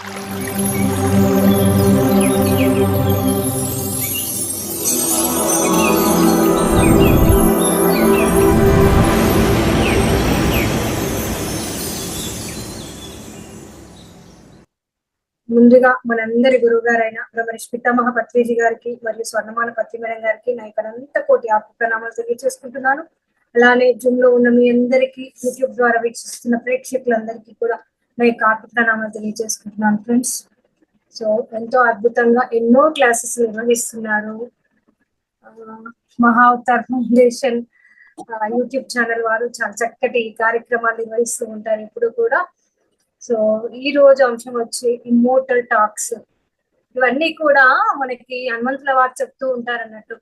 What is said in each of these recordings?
ముందుగా మనందరి గురువు గారైన బ్రహ్మర్షి పితామహ పత్రిజీ గారికి మరియు స్వర్ణమాల పత్రి మేడం గారికి నా యొక్క అనంత కోటి ప్రణామాలు తెలియజేసుకుంటున్నాను. అలానే జూమ్ లో ఉన్న మీ అందరికీ, యూట్యూబ్ ద్వారా వీక్షిస్తున్న ప్రేక్షకులందరికీ కూడా నా యొక్క ప్రణామాలు తెలియజేసుకుంటున్నాను ఫ్రెండ్స్. సో ఎంతో అద్భుతంగా ఎన్నో క్లాసెస్ నిర్వహిస్తున్నారు మహా అవతార్ ఫౌండేషన్ యూట్యూబ్ ఛానల్ వారు. చాలా చక్కటి కార్యక్రమాలు నిర్వహిస్తూ ఉంటారు ఎప్పుడు కూడా. సో ఈ రోజు అంశం వచ్చి ఇమ్మోర్టల్ టాక్స్. ఇవన్నీ కూడా మనకి హనుమంతుల వారు చెప్తూ ఉంటారు అన్నట్టు.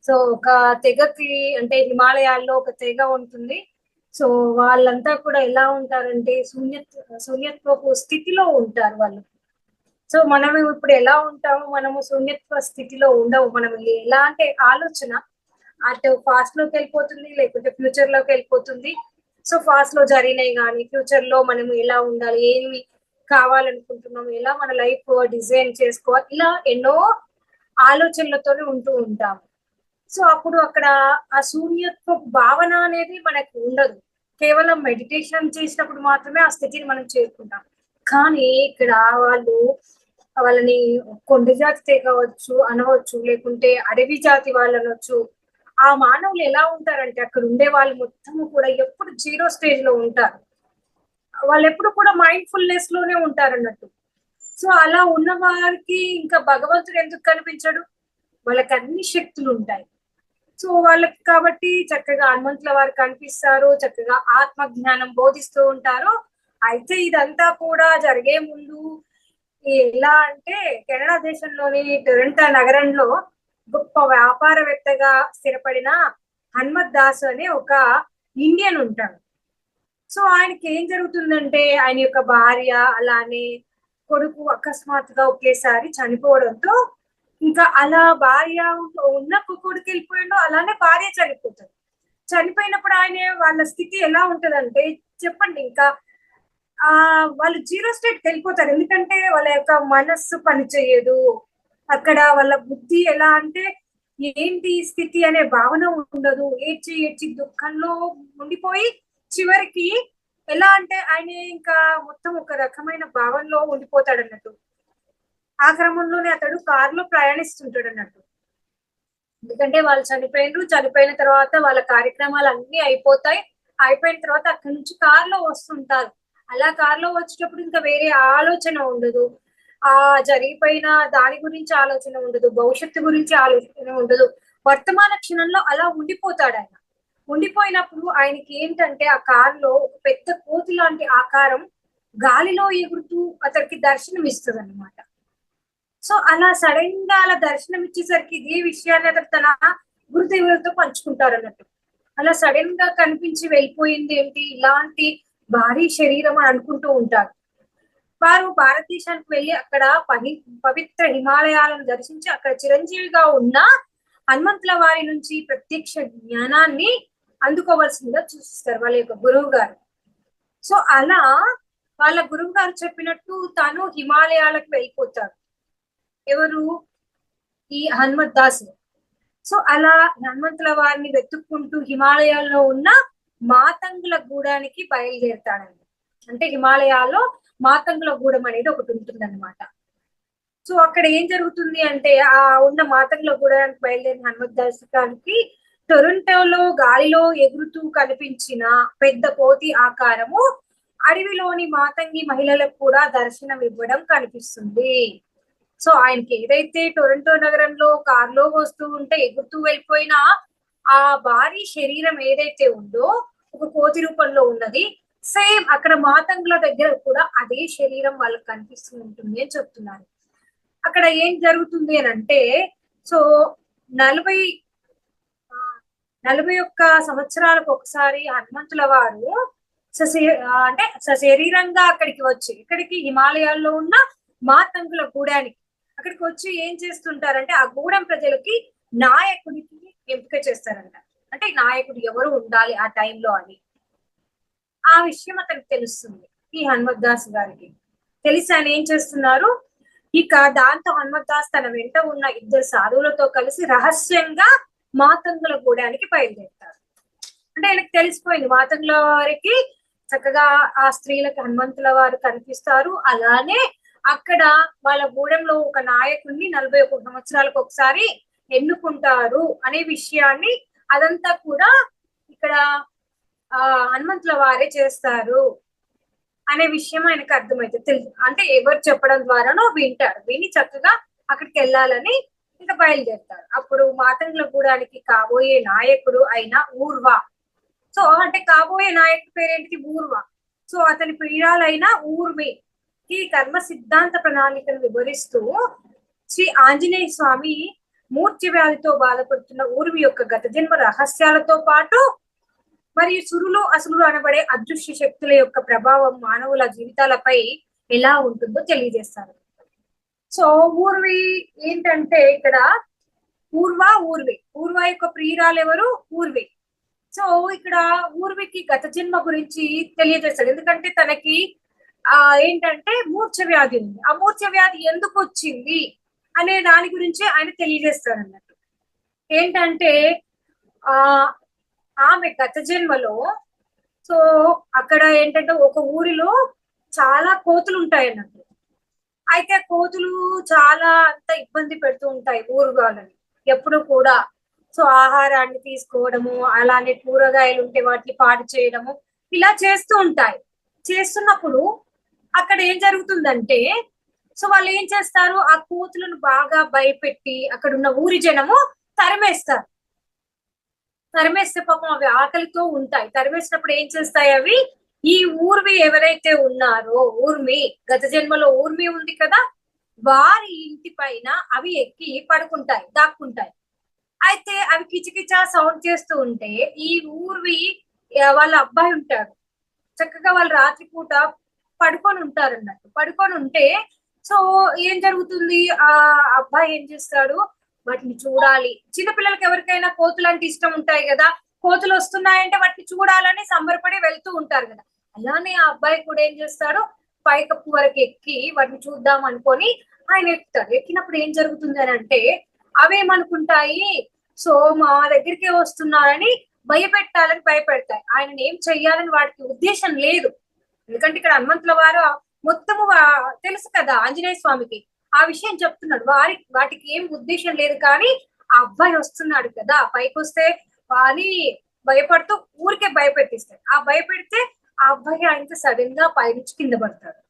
సో ఒక తెగకి, అంటే హిమాలయాల్లో ఒక తెగ ఉంటుంది. సో వాళ్ళంతా కూడా ఎలా ఉంటారంటే శూన్యత్వపు స్థితిలో ఉంటారు వాళ్ళు. సో మనం ఇప్పుడు ఎలా ఉంటాము, మనము శూన్యత్వ స్థితిలో ఉండవు. మనం ఎలాంటి ఆలోచన అటు పాస్ట్ లోకి వెళ్ళిపోతుంది, లేకుంటే ఫ్యూచర్ లోకి వెళ్ళిపోతుంది. సో పాస్ట్ లో జరిగినాయి కానీ ఫ్యూచర్ లో మనం ఎలా ఉండాలి, ఏమి కావాలనుకుంటున్నాం, ఎలా మన లైఫ్ డిజైన్ చేసుకోవాలి, ఇలా ఎన్నో ఆలోచనలతోనే ఉంటూ ఉంటాము. సో అప్పుడు అక్కడ ఆ శూన్యత్వ భావన అనేది మనకు ఉండదు. కేవలం మెడిటేషన్ చేసినప్పుడు మాత్రమే ఆ స్థితిని మనం చేరుకుంటాం. కానీ ఇక్కడ వాళ్ళని కొండ జాతి కావచ్చు అనవచ్చు, లేకుంటే అడవి జాతి వాళ్ళు అనవచ్చు. ఆ మానవులు ఎలా ఉంటారంటే అక్కడ ఉండే వాళ్ళు మొత్తము కూడా ఎప్పుడు జీరో స్టేజ్ లో ఉంటారు. వాళ్ళు ఎప్పుడు కూడా మైండ్ఫుల్నెస్ లోనే ఉంటారు అన్నట్టు. సో అలా ఉన్న వారికి ఇంకా భగవంతుడు ఎందుకు కనిపించడు? వాళ్ళకి అన్ని శక్తులు ఉంటాయి. సో వాళ్ళకి కాబట్టి చక్కగా హనుమంతుల వారు కనిపిస్తారు, చక్కగా ఆత్మ జ్ఞానం బోధిస్తూ ఉంటారు. అయితే ఇదంతా కూడా జరిగే ముందు ఎలా అంటే కెనడా దేశంలోని టొరంటో నగరంలో గొప్ప వ్యాపారవేత్తగా స్థిరపడిన హనుమత్ దాస్ అనే ఒక ఇండియన్ ఉంటాడు. సో ఆయనకి ఏం జరుగుతుందంటే ఆయన యొక్క భార్య అలానే కొడుకు అకస్మాత్తుగా ఒకేసారి చనిపోవడంతో, ఇంకా అలా భార్య ఉన్న కొడుకు వెళ్ళిపోయాడు, అలానే భార్య చనిపోతాడు. చనిపోయినప్పుడు వాళ్ళ స్థితి ఎలా ఉంటదంటే చెప్పండి, ఇంకా వాళ్ళు జీరో స్టేట్కి వెళ్ళిపోతారు. ఎందుకంటే వాళ్ళ యొక్క మనస్సు పనిచేయదు. అక్కడ వాళ్ళ బుద్ధి ఎలా అంటే ఏంటి స్థితి అనే భావన ఉండదు. ఏడ్చి ఏడ్చి దుఃఖంలో ఉండిపోయి చివరికి ఎలా అంటే ఆయన ఇంకా మొత్తం ఒక రకమైన భావనలో ఉండిపోతాడు అన్నట్టు. ఆ క్రమంలోనే అతడు కారులో ప్రయాణిస్తుంటాడు అన్నట్టు. ఎందుకంటే వాళ్ళు చనిపోయిన తర్వాత వాళ్ళ కార్యక్రమాలు అన్ని అయిపోతాయి. అయిపోయిన తర్వాత అక్కడి నుంచి కారులో వస్తుంటారు. అలా కారులో వచ్చేటప్పుడు ఇంకా వేరే ఆలోచన ఉండదు. జరిగిపోయిన దాని గురించి ఆలోచన ఉండదు, భవిష్యత్తు గురించి ఆలోచన ఉండదు. వర్తమాన క్షణంలో అలా ఉండిపోతాడు ఆయన. ఉండిపోయినప్పుడు ఆయనకి ఏంటంటే ఆ కారులో ఒక పెద్ద కోతి లాంటి ఆకారం గాలిలో ఎగురుతూ అతడికి దర్శనం ఇస్తుంది అనమాట. సో అలా సడన్ గా అలా దర్శనం ఇచ్చేసరికి ఇదే విషయాన్ని అతడు తన గురుదేవులతో పంచుకుంటారు అన్నట్టు. అలా సడన్ గా కనిపించి వెళ్ళిపోయింది ఏంటి, ఇలాంటి భారీ శరీరం అని అనుకుంటూ ఉంటారు. వారు భారతదేశానికి వెళ్ళి అక్కడ పవిత్ర హిమాలయాలను దర్శించి అక్కడ చిరంజీవిగా ఉన్న హనుమంతుల వారి నుంచి ప్రత్యక్ష జ్ఞానాన్ని అందుకోవాల్సిందిగా చూపిస్తారు వాళ్ళ యొక్క గురువు గారు. సో అలా వాళ్ళ గురువు గారు చెప్పినట్టు తను హిమాలయాలకు వెళ్ళిపోతారు. ఎవరు? ఈ హనుమత్ దాస్. సో అలా హనుమంతుల వారిని వెతుక్కుంటూ హిమాలయాల్లో ఉన్న మాతంగుల గూడానికి బయలుదేరుతాడండి. అంటే హిమాలయాల్లో మాతంగుల గూడెం అనేది ఒకటి ఉంటుంది అనమాట. సో అక్కడ ఏం జరుగుతుంది అంటే ఉన్న మాతంగుల గూడానికి బయలుదేరిన హనుమత్ దాస్ గారికి టొరంటోలో గాలిలో ఎగురుతూ కనిపించిన పెద్ద కోతి ఆకారము అడవిలోని మాతంగి మహిళలకు కూడా దర్శనం ఇవ్వడం కనిపిస్తుంది. సో ఆయనకి ఏదైతే టొరంటో నగరంలో కారులో వస్తూ ఉంటే ఎగురుతూ వెళ్ళిపోయిన ఆ భారీ శరీరం ఏదైతే ఉందో ఒక కోతి రూపంలో ఉన్నది, సేమ్ అక్కడ మాతంగుల దగ్గర కూడా అదే శరీరం వాళ్ళకి కనిపిస్తూ ఉంటుంది అని చెప్తున్నారు. అక్కడ ఏం జరుగుతుంది అని అంటే, సో 41 సంవత్సరాలకు ఒకసారి హనుమంతుల వారు అంటే సశరీరంగా అక్కడికి వచ్చి, ఇక్కడికి హిమాలయాల్లో ఉన్న మాతంగుల గూడానికి అక్కడికి వచ్చి ఏం చేస్తుంటారంటే ఆ గూడెం ప్రజలకి నాయకుడికి ఎంపిక చేస్తారంట. అంటే నాయకుడు ఎవరు ఉండాలి ఆ టైంలో అని ఆ విషయం అతనికి తెలుస్తుంది ఈ హనుమత్ దాస్ గారికి. తెలిసి ఆయన ఏం చేస్తున్నారు, ఇక దాంతో హనుమద్దాస్ తన వెంట ఉన్న ఇద్దరు సాధువులతో కలిసి రహస్యంగా మాతంగుల గూడానికి బయలుదేరుతారు. అంటే ఆయనకు తెలిసిపోయింది మాతంగుల వారికి చక్కగా ఆ స్త్రీలకు హనుమంతుల వారు కనిపిస్తారు. అలానే అక్కడ వాళ్ళ గూడెంలో ఒక నాయకుడిని 41 సంవత్సరాలకు ఒకసారి ఎన్నుకుంటారు అనే విషయాన్ని అదంతా కూడా ఇక్కడ హనుమంతుల వారే చేస్తారు అనే విషయం ఆయనకు అర్థమైతే తెలుసు. అంటే ఎవరు చెప్పడం ద్వారానో వింటారు, విని చక్కగా అక్కడికి వెళ్ళాలని ఇంకా బయలుదేరుతారు. అప్పుడు మాతంగుల గూడానికి కాబోయే నాయకుడు అయిన ఊర్వ, సో అంటే కాబోయే నాయకుడి పేరేంటిది, ఊర్వ. సో అతని ప్రియురాలైన ఊర్మి ఈ కర్మ సిద్ధాంత ప్రణాళికను వివరిస్తూ శ్రీ ఆంజనేయ స్వామి మూర్ఛ వ్యాధితో బాధపడుతున్న ఊర్మి యొక్క గత జన్మ రహస్యాలతో పాటు మరియు సురులు అసురులు అనబడే అదృశ్య శక్తుల యొక్క ప్రభావం మానవుల జీవితాలపై ఎలా ఉంటుందో తెలియజేస్తారు. సో ఊర్వి ఏంటంటే ఇక్కడ ఊర్వ యొక్క ప్రియురాలు ఎవరు, ఊర్వి. సో ఇక్కడ ఊర్వికి గత జన్మ గురించి తెలియజేస్తాడు. ఎందుకంటే తనకి ఏంటంటే మూర్ఛ వ్యాధి ఉంది. ఆ మూర్ఛ వ్యాధి ఎందుకు వచ్చింది అనే దాని గురించి ఆయన తెలియజేస్తాడు అన్నట్టు. ఏంటంటే ఆమె గత జన్మలో, సో అక్కడ ఏంటంటే ఒక ఊరిలో చాలా కోతులు ఉంటాయి అన్నట్టు. అయితే కోతులు చాలా అంత ఇబ్బంది పెడుతూ ఉంటాయి ఊరు వాళ్ళని ఎప్పుడు కూడా. సో ఆహారాన్ని తీసుకోవడము, అలానే కూరగాయలు ఉంటే వాటిని పాడు చేయడము, ఇలా చేస్తూ ఉంటాయి. చేస్తున్నప్పుడు అక్కడ ఏం జరుగుతుందంటే, సో వాళ్ళు ఏం చేస్తారు, ఆ కోతులను బాగా భయపెట్టి అక్కడ ఉన్న ఊరి జనము తరిమేస్తారు. తరిమేస్తే పాపం అవి ఆకలితో ఉంటాయి. తరిమేసినప్పుడు ఏం చేస్తాయి అవి, ఈ ఊర్వి ఎవరైతే ఉన్నారో, ఊర్మి గత జన్మలో ఊర్మి ఉంది కదా, వారి ఇంటి పైన అవి ఎక్కి పడుకుంటాయి, దాక్కుంటాయి. అయితే అవి కిచకిచా సౌండ్ చేస్తూ ఉంటే ఈ ఊర్వి వాళ్ళ అబ్బాయి ఉంటారు, చక్కగా వాళ్ళు రాత్రిపూట పడుకొని ఉంటారు అన్నట్టు. పడుకొని ఉంటే సో ఏం జరుగుతుంది, ఆ అబ్బాయి ఏం చేస్తాడు, వాటిని చూడాలి. చిన్నపిల్లలకి ఎవరికైనా కోతులు అంటే ఇష్టం ఉంటాయి కదా, కోతులు వస్తున్నాయంటే వాటిని చూడాలని సంబరపడి వెళ్తూ ఉంటారు కదా. అలానే ఆ అబ్బాయి కూడా ఏం చేస్తాడు, పైకప్పు వరకు ఎక్కి వాటిని చూద్దాం అనుకొని ఆయన ఎక్కుతాడు. ఎక్కినప్పుడు ఏం జరుగుతుంది అని అంటే, అవేమనుకుంటాయి, సో మా దగ్గరికి వస్తున్నారని భయపెట్టాలని భయపెడతాయి. ఆయన ఏం చెయ్యాలని వాటికి ఉద్దేశం లేదు. ఎందుకంటే ఇక్కడ హనుమంతుల వారు మొత్తము తెలుసు కదా ఆంజనేయ స్వామికి, ఆ విషయం చెప్తున్నాడు. వాటికి ఏం ఉద్దేశం లేదు, కానీ ఆ అబ్బాయి వస్తున్నాడు కదా, పైకి వస్తే అని భయపడుతూ ఊరికే భయపెట్టిస్తాడు. ఆ భయపెడితే ఆ అబ్బాయి ఆయనతో సడన్ గా పైనుంచి కింద పడతాడు.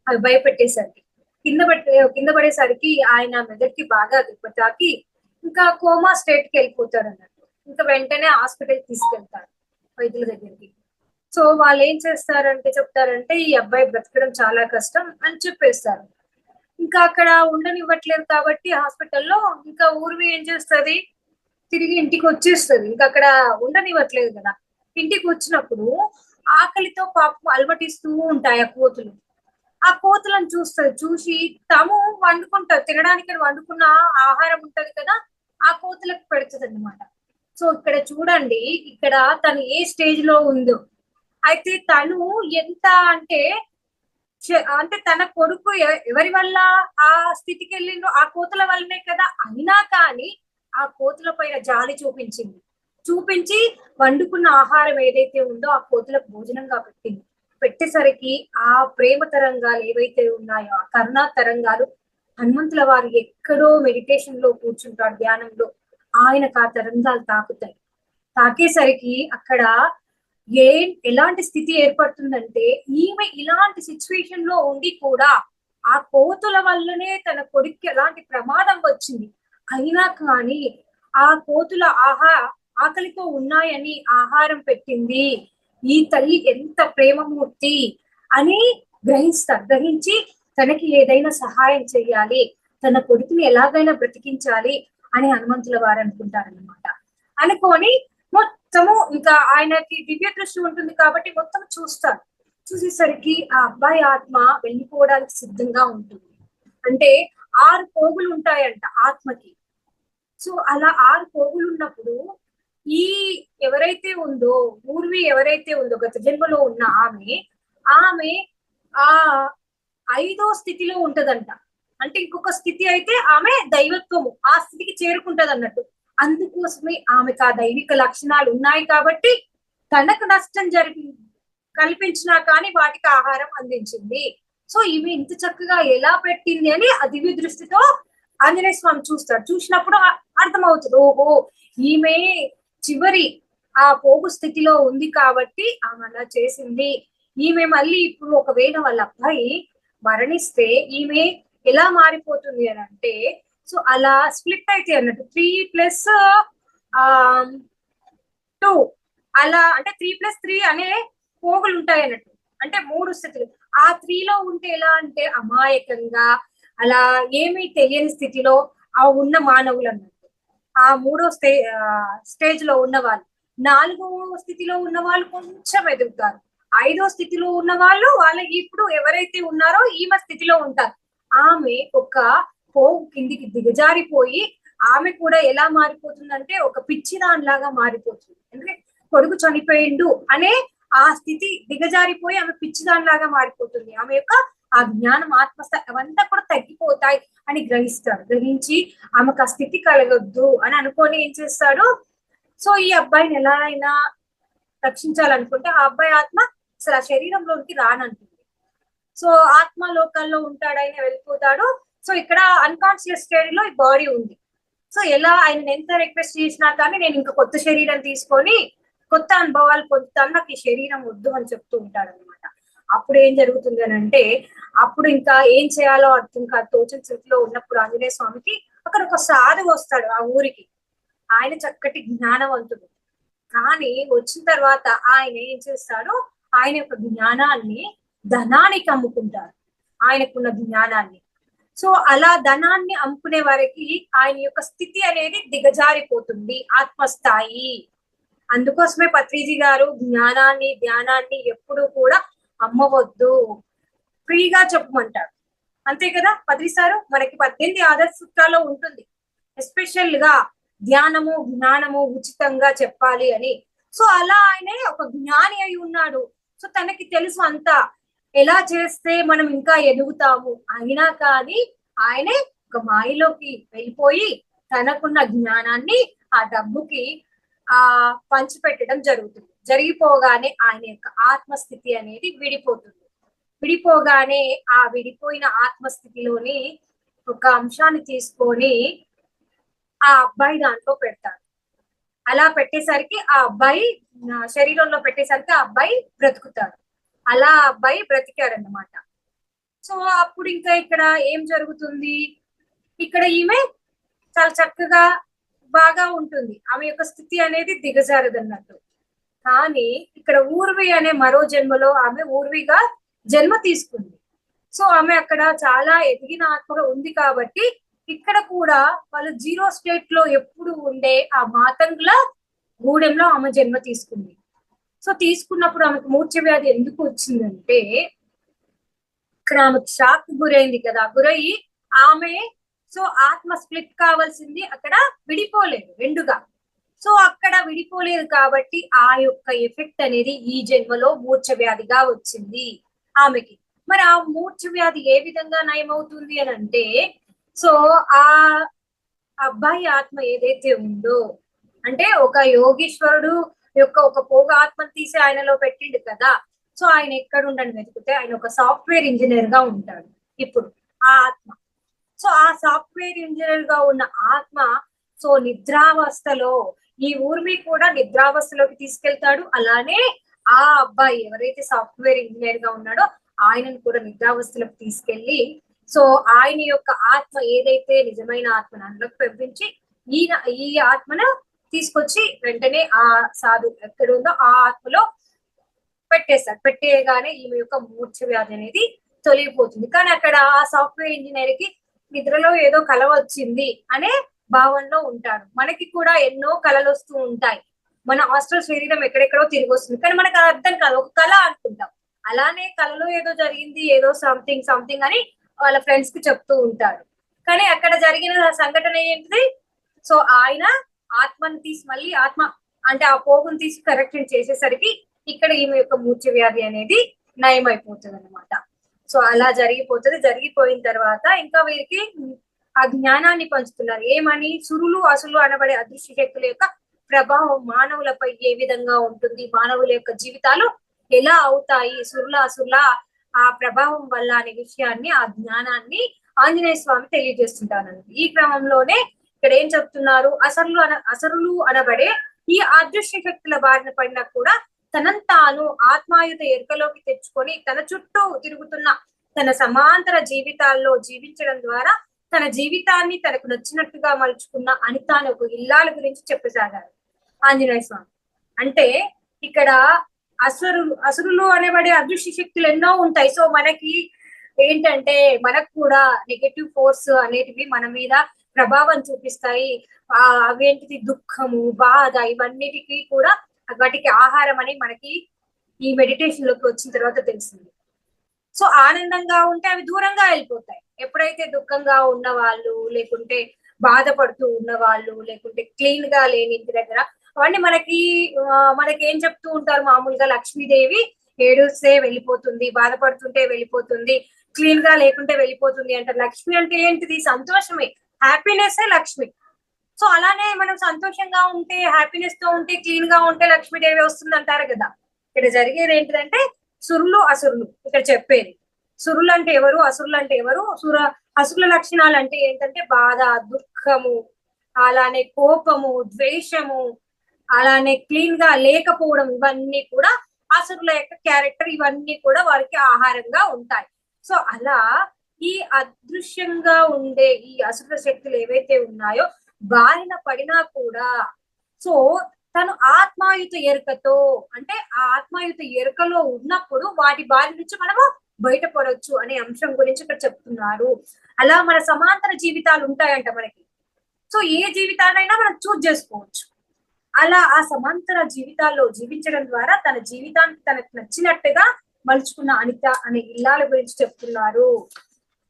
అవి భయపెట్టేసరికి కింద పడేసరికి ఆయన మెదడుకి బాగా దెబ్బతాకి ఇంకా కోమా స్టేట్ కి వెళ్ళిపోతాడు అన్నట్టు. ఇంకా వెంటనే హాస్పిటల్ తీసుకెళ్తారు వైద్యుల దగ్గరికి. సో వాళ్ళు ఏం చేస్తారంటే చెప్తారంటే, ఈ అబ్బాయి బ్రతకడం చాలా కష్టం అని చెప్పేస్తారు. ఇంకా అక్కడ ఉండనివ్వట్లేదు కాబట్టి హాస్పిటల్లో, ఇంకా ఊర్వి ఏం చేస్తుంది, తిరిగి ఇంటికి వచ్చేస్తుంది. ఇంకా అక్కడ ఉండనివ్వట్లేదు కదా. ఇంటికి వచ్చినప్పుడు ఆకలితో పాపం అలమటిస్తూ ఉంటాయి ఆ కోతులు. ఆ కోతులను చూస్తుంది, చూసి తాము వండుకుంటారు, తినడానికి వండుకున్న ఆహారం ఉంటది కదా, ఆ కోతులకు పెడుతుంది అన్నమాట. సో ఇక్కడ చూడండి, ఇక్కడ తను ఏ స్టేజ్ లో ఉందో. అయితే తను ఎంత అంటే తన కొడుకు ఎవరి వల్ల ఆ స్థితికి వెళ్ళిందో, ఆ కోతుల వల్లనే కదా. అయినా కానీ ఆ కోతుల పైన జాలి చూపించి వండుకున్న ఆహారం ఏదైతే ఉందో ఆ కోతులకు భోజనంగా పెట్టేసరికి ఆ ప్రేమ తరంగాలు ఏవైతే ఉన్నాయో, ఆ కరుణా తరంగాలు, హనుమంతుల వారు ఎక్కడో మెడిటేషన్ లో కూర్చుంటాడు, ధ్యానంలో, ఆయనకు ఆ తరంగాలు తాకేసరికి అక్కడ ఎలాంటి స్థితి ఏర్పడుతుందంటే, ఈమె ఇలాంటి సిచ్యువేషన్ లో ఉండి కూడా ఆ కోతుల వల్లనే తన కొడుక్కి ఎలాంటి ప్రమాదం వచ్చింది, అయినా కానీ ఆ కోతుల ఆకలితో ఉన్నాయని ఆహారం పెట్టింది, ఈ తల్లి ఎంత ప్రేమమూర్తి అని గ్రహించి తనకి ఏదైనా సహాయం చేయాలి, తన కొడుకుని ఎలాగైనా బ్రతికించాలి అని హనుమంతుల వారు అనుకుంటారనమాట. అనుకొని మొత్తము ఇంకా ఆయనకి దివ్య దృష్టి ఉంటుంది కాబట్టి మొత్తం చూస్తారు. చూసేసరికి ఆ అబ్బాయి ఆత్మ వెళ్ళిపోవడానికి సిద్ధంగా ఉంటుంది. అంటే 6 పోగులు ఉంటాయంట ఆత్మకి. సో అలా 6 పోగులు ఉన్నప్పుడు ఈ ఎవరైతే ఉందో, ఊర్వి ఎవరైతే ఉందో, గత జన్మలో ఉన్న ఆమె ఆ ఐదో స్థితిలో ఉంటదంట. అంటే ఇంకొక స్థితి అయితే ఆమె దైవత్వము ఆ స్థితికి చేరుకుంటది అన్నట్టు. అందుకోసమే ఆమెకు ఆ దైవిక లక్షణాలు ఉన్నాయి కాబట్టి తనకు నష్టం కల్పించినా కానీ వాటికి ఆహారం అందించింది. సో ఈమె ఇంత చక్కగా ఎలా పెట్టింది అని ఆ దివ్య దృష్టితో ఆంజనేయ స్వామి చూస్తాడు. చూసినప్పుడు అర్థమవుతుంది, ఓహో ఈమె చివరి ఆ పోగు స్థితిలో ఉంది కాబట్టి ఆమె అలా చేసింది. ఈమె మళ్ళీ ఇప్పుడు ఒకవేళ వాళ్ళ అబ్బాయి మరణిస్తే ఈమె ఎలా మారిపోతుంది అని అంటే, సో అలా స్ప్లిట్ అయితే అన్నట్టు 3+2 అలా అంటే 3+3 అనే పోగులు ఉంటాయి అన్నట్టు. అంటే 3 స్థితులు. ఆ 3లో ఉంటే ఎలా అంటే అమాయకంగా అలా ఏమీ తెలియని స్థితిలో ఆ ఉన్న మానవులు అన్నట్టు. ఆ 3వ స్టేజ్ లో ఉన్న వాళ్ళు. 4వ స్థితిలో ఉన్న వాళ్ళు కొంచెం ఎదుగుతారు. 5వ స్థితిలో ఉన్న వాళ్ళు వాళ్ళకి ఇప్పుడు ఎవరైతే ఉన్నారో ఈమె స్థితిలో ఉంటారు. ఆమె ఒక పోగు కిందికి దిగజారిపోయి ఆమె కూడా ఎలా మారిపోతుందంటే ఒక పిచ్చిదానిలాగా మారిపోతుంది. ఎందుకంటే కొడుకు చనిపోయిండు అనే ఆ స్థితి దిగజారిపోయి ఆమె పిచ్చిదానిలాగా మారిపోతుంది. ఆమె యొక్క ఆ జ్ఞానం ఆత్మస్థాయి అవంతా కూడా తగ్గిపోతాయి అని గ్రహిస్తాడు. గ్రహించి ఆమెకు ఆ స్థితి కలగొద్దు అని అనుకొని ఏం చేస్తాడు, సో ఈ అబ్బాయిని ఎలా అయినా రక్షించాలనుకుంటే ఆ అబ్బాయి ఆత్మ అసలు ఆ శరీరంలోనికి రానంటుంది. సో ఆత్మ లోకాల్లో ఉంటాడు, ఆయన వెళ్ళిపోతాడు. సో ఇక్కడ అన్కాన్షియస్ స్టేజ్ లో ఈ బాడీ ఉంది. సో ఎలా ఆయన ఎంత రిక్వెస్ట్ చేసినా కానీ నేను ఇంకా కొత్త శరీరం తీసుకొని కొత్త అనుభవాలు పొందుతాను, నాకు ఈ శరీరం వద్దు అని చెప్తూ ఉంటాడు అనమాట. అప్పుడు ఏం జరుగుతుంది అని అంటే, అప్పుడు ఇంకా ఏం చేయాలో అర్థం కాదు తోచని స్థితిలో ఉన్నప్పుడు ఆంజనేయ స్వామికి అక్కడ ఒక సాధువు వస్తాడు ఆ ఊరికి. ఆయన చక్కటి జ్ఞానవంతుడు. కానీ వచ్చిన తర్వాత ఆయన ఏం చేస్తాడు, ఆయన యొక్క జ్ఞానాన్ని ధనానికి అమ్ముకుంటారు, ఆయనకున్న జ్ఞానాన్ని. సో అలా ధనాన్ని అమ్ముకునే వారికి ఆయన యొక్క స్థితి అనేది దిగజారిపోతుంది, ఆత్మస్థాయి. అందుకోసమే పత్రిజీ గారు జ్ఞానాన్ని ధ్యానాన్ని ఎప్పుడు కూడా అమ్మవద్దు, ఫ్రీగా చెప్పమంటారు. అంతే కదా పత్రి సారు, మనకి 18 ఆదర్శ సూత్రాల్లో ఉంటుంది ఎస్పెషల్ గా ధ్యానము జ్ఞానము ఉచితంగా చెప్పాలి అని. సో అలా ఆయనే ఒక జ్ఞాని అయి ఉన్నాడు. సో తనకి తెలుసు అంతా ఎలా చేస్తే మనం ఇంకా ఎదుగుతాము. అయినా కానీ ఆయనే ఒక మాయలోకి వెళ్ళిపోయి తనకున్న జ్ఞానాన్ని ఆ డబ్బుకి పంచిపెట్టడం జరుగుతుంది. జరిగిపోగానే ఆయన యొక్క ఆత్మస్థితి అనేది విడిపోతుంది. విడిపోగానే ఆ విడిపోయిన ఆత్మస్థితిలోని ఒక అంశాన్ని తీసుకొని ఆ అబ్బాయి దాంట్లో పెడతారు. అలా పెట్టేసరికి ఆ అబ్బాయి శరీరంలో పెట్టేసరికి ఆ అబ్బాయి బ్రతుకుతాడు. అలా అబ్బాయి బ్రతికాడన్నమాట. సో అప్పుడు ఇంకా ఇక్కడ ఏం జరుగుతుంది, ఇక్కడ ఈమె చాలా చక్కగా బాగా ఉంటుంది, ఆమె యొక్క స్థితి అనేది దిగజారదన్నట్టు. కానీ ఇక్కడ ఊర్వి అనే మరో జన్మలో ఆమె ఊర్విగా జన్మ తీసుకుంది. సో ఆమె అక్కడ చాలా ఎదిగిన ఆత్మగా ఉంది కాబట్టి ఇక్కడ కూడా వాళ్ళు 0 స్టేట్ లో ఎప్పుడు ఉండే ఆ మాతంగుల గూడెంలో ఆమె జన్మ తీసుకుంది. సో తీసుకున్నప్పుడు ఆమెకు మూర్ఛ వ్యాధి ఎందుకు వచ్చిందంటే, ఇక్కడ ఆమెకు షాక్ గురైంది కదా, గురయ్యి ఆమె సో ఆత్మ స్ప్లిట్ కావాల్సింది అక్కడ విడిపోలేదు రెండుగా. సో అక్కడ విడిపోలేదు కాబట్టి ఆ యొక్క ఎఫెక్ట్ అనేది ఈ జన్మలో మూర్ఛ వ్యాధిగా వచ్చింది ఆమెకి. మరి ఆ మూర్ఛ వ్యాధి ఏ విధంగా నయమవుతుంది అని అంటే, సో ఆ అబ్బాయి ఆత్మ ఏదైతే ఉందో, అంటే ఒక యోగీశ్వరుడు యొక్క ఒక పోగ ఆత్మను తీసి ఆయనలో పెట్టిండు కదా. సో ఆయన ఎక్కడ ఉండని వెతికితే ఆయన ఒక సాఫ్ట్వేర్ ఇంజనీర్ గా ఉంటాడు ఇప్పుడు ఆ ఆత్మ. సో ఆ సాఫ్ట్వేర్ ఇంజనీర్ గా ఉన్న ఆత్మ సో నిద్రావస్థలో ఈ ఊర్మి కూడా నిద్రావస్థలోకి తీసుకెళ్తాడు. అలానే ఆ అబ్బాయి ఎవరైతే సాఫ్ట్వేర్ ఇంజనీర్ గా ఉన్నాడో ఆయనను కూడా నిద్రావస్థలోకి తీసుకెళ్లి, సో ఆయన యొక్క ఆత్మ ఏదైతే నిజమైన ఆత్మను అందులోకి పంపించి ఈ ఆత్మను తీసుకొచ్చి వెంటనే ఆ సాధు ఎక్కడ ఉందో ఆ ఆత్మలో పెట్టేస్తారు. పెట్టేయగానే ఈమె యొక్క మూర్ఛ వ్యాధి అనేది తొలగిపోతుంది. కానీ అక్కడ ఆ సాఫ్ట్వేర్ ఇంజనీర్ కి నిద్రలో ఏదో కల వచ్చింది అనే భావనలో ఉంటాడు. మనకి కూడా ఎన్నో కళలు వస్తూ ఉంటాయి, మన హాస్టల్ శరీరం ఎక్కడెక్కడో తిరిగి వస్తుంది, కానీ మనకు అర్థం కాదు, ఒక కళ అనుకుంటాం. అలానే కళలో ఏదో జరిగింది, ఏదో సంథింగ్ అని వాళ్ళ ఫ్రెండ్స్ కి చెప్తూ ఉంటారు. కానీ అక్కడ జరిగిన సంఘటన ఏంటిది, సో ఆయన ఆత్మను తీసి మళ్ళీ ఆత్మ అంటే ఆ పోగును తీసి కరెక్షన్ చేసేసరికి ఇక్కడ ఈమె యొక్క మూర్ఛ వ్యాధి అనేది నయమైపోతుంది అనమాట. సో అలా జరిగిపోతుంది. జరిగిపోయిన తర్వాత ఇంకా వీరికి ఆ జ్ఞానాన్ని పంచుతున్నారు. ఏమని? సురులు అసులు అనబడే అదృశ్య శక్తుల యొక్క ప్రభావం మానవులపై ఏ విధంగా ఉంటుంది, మానవుల యొక్క జీవితాలు ఎలా అవుతాయి సురుల అసుల ఆ ప్రభావం వల్ల అనే విషయాన్ని, ఆ జ్ఞానాన్ని ఆంజనేయ స్వామి తెలియజేస్తుంటారండి. ఈ క్రమంలోనే ఇక్కడ ఏం చెప్తున్నారు? అసరులు అనబడే ఈ అదృశ్య శక్తుల బారిన పడినా కూడా తనంతాను ఆత్మాయుత ఎరుకలోకి తెచ్చుకొని తన చుట్టూ తిరుగుతున్న తన సమాంతర జీవితాల్లో జీవించడం ద్వారా తన జీవితాన్ని తనకు నచ్చినట్టుగా మలుచుకున్న అనిత అనే ఒక ఇల్లాల గురించి చెప్పసాగారు ఆంజనేయ స్వామి. అంటే ఇక్కడ అసురులు అనేబడే అదృశ్య శక్తులు ఎన్నో ఉంటాయి. సో మనకి ఏంటంటే మనకు కూడా నెగటివ్ ఫోర్స్ అనేటివి మన మీద ప్రభావం చూపిస్తాయి. అవేంటిది దుఃఖము, బాధ, ఇవన్నిటికీ కూడా వాటికి ఆహారం అని మనకి ఈ మెడిటేషన్ లోకి వచ్చిన తర్వాత తెలిసింది. సో ఆనందంగా ఉంటే అవి దూరంగా వెళ్ళిపోతాయి. ఎప్పుడైతే దుఃఖంగా ఉన్న వాళ్ళు, లేకుంటే బాధపడుతూ ఉన్న వాళ్ళు, లేకుంటే క్లీన్ గా లేని ఇంటి దగ్గర అవన్నీ మనకి ఏం చెప్తూ ఉంటారు మామూలుగా? లక్ష్మీదేవి ఏడుస్తే వెళ్ళిపోతుంది, బాధపడుతుంటే వెళ్ళిపోతుంది, క్లీన్ గా లేకుంటే వెళ్ళిపోతుంది అంటారు. లక్ష్మి అంటే ఏంటిది? సంతోషమే, హ్యాపీనెస్ లక్ష్మి. సో అలానే మనం సంతోషంగా ఉంటే, హ్యాపీనెస్ తో ఉంటే, క్లీన్ గా ఉంటే లక్ష్మీదేవి వస్తుంది అంటారు కదా. ఇక్కడ జరిగేది ఏంటిదంటే సురులు అసురులు ఇక్కడ చెప్పేది. సురులు అంటే ఎవరు, అసురులు అంటే ఎవరు? అసురుల లక్షణాలు అంటే ఏంటంటే బాధ, దుఃఖము, అలానే కోపము, ద్వేషము, అలానే క్లీన్ గా లేకపోవడం, ఇవన్నీ కూడా అసురుల యొక్క క్యారెక్టర్. ఇవన్నీ కూడా వారికి ఆహారంగా ఉంటాయి. సో అలా ఈ అదృశ్యంగా ఉండే ఈ అసుర శక్తులు ఏవైతే ఉన్నాయో బారిన పడినా కూడా సో తను ఆత్మాయుత ఎరుకతో, అంటే ఆ ఆత్మాయుత ఎరుకలో ఉన్నప్పుడు వాటి బారి నుంచి మనము బయటపడవచ్చు అనే అంశం గురించి ఇక్కడ చెప్తున్నారు. అలా మన సమాంతర జీవితాలు ఉంటాయంట మనకి. సో ఏ జీవితాన్నైనా మనం చూజ్ చేసుకోవచ్చు. అలా ఆ సమాంతర జీవితాల్లో జీవించడం ద్వారా తన జీవితానికి తనకు నచ్చినట్టుగా మలుచుకున్న అనిత అనే ఇల్లాల గురించి చెప్తున్నారు.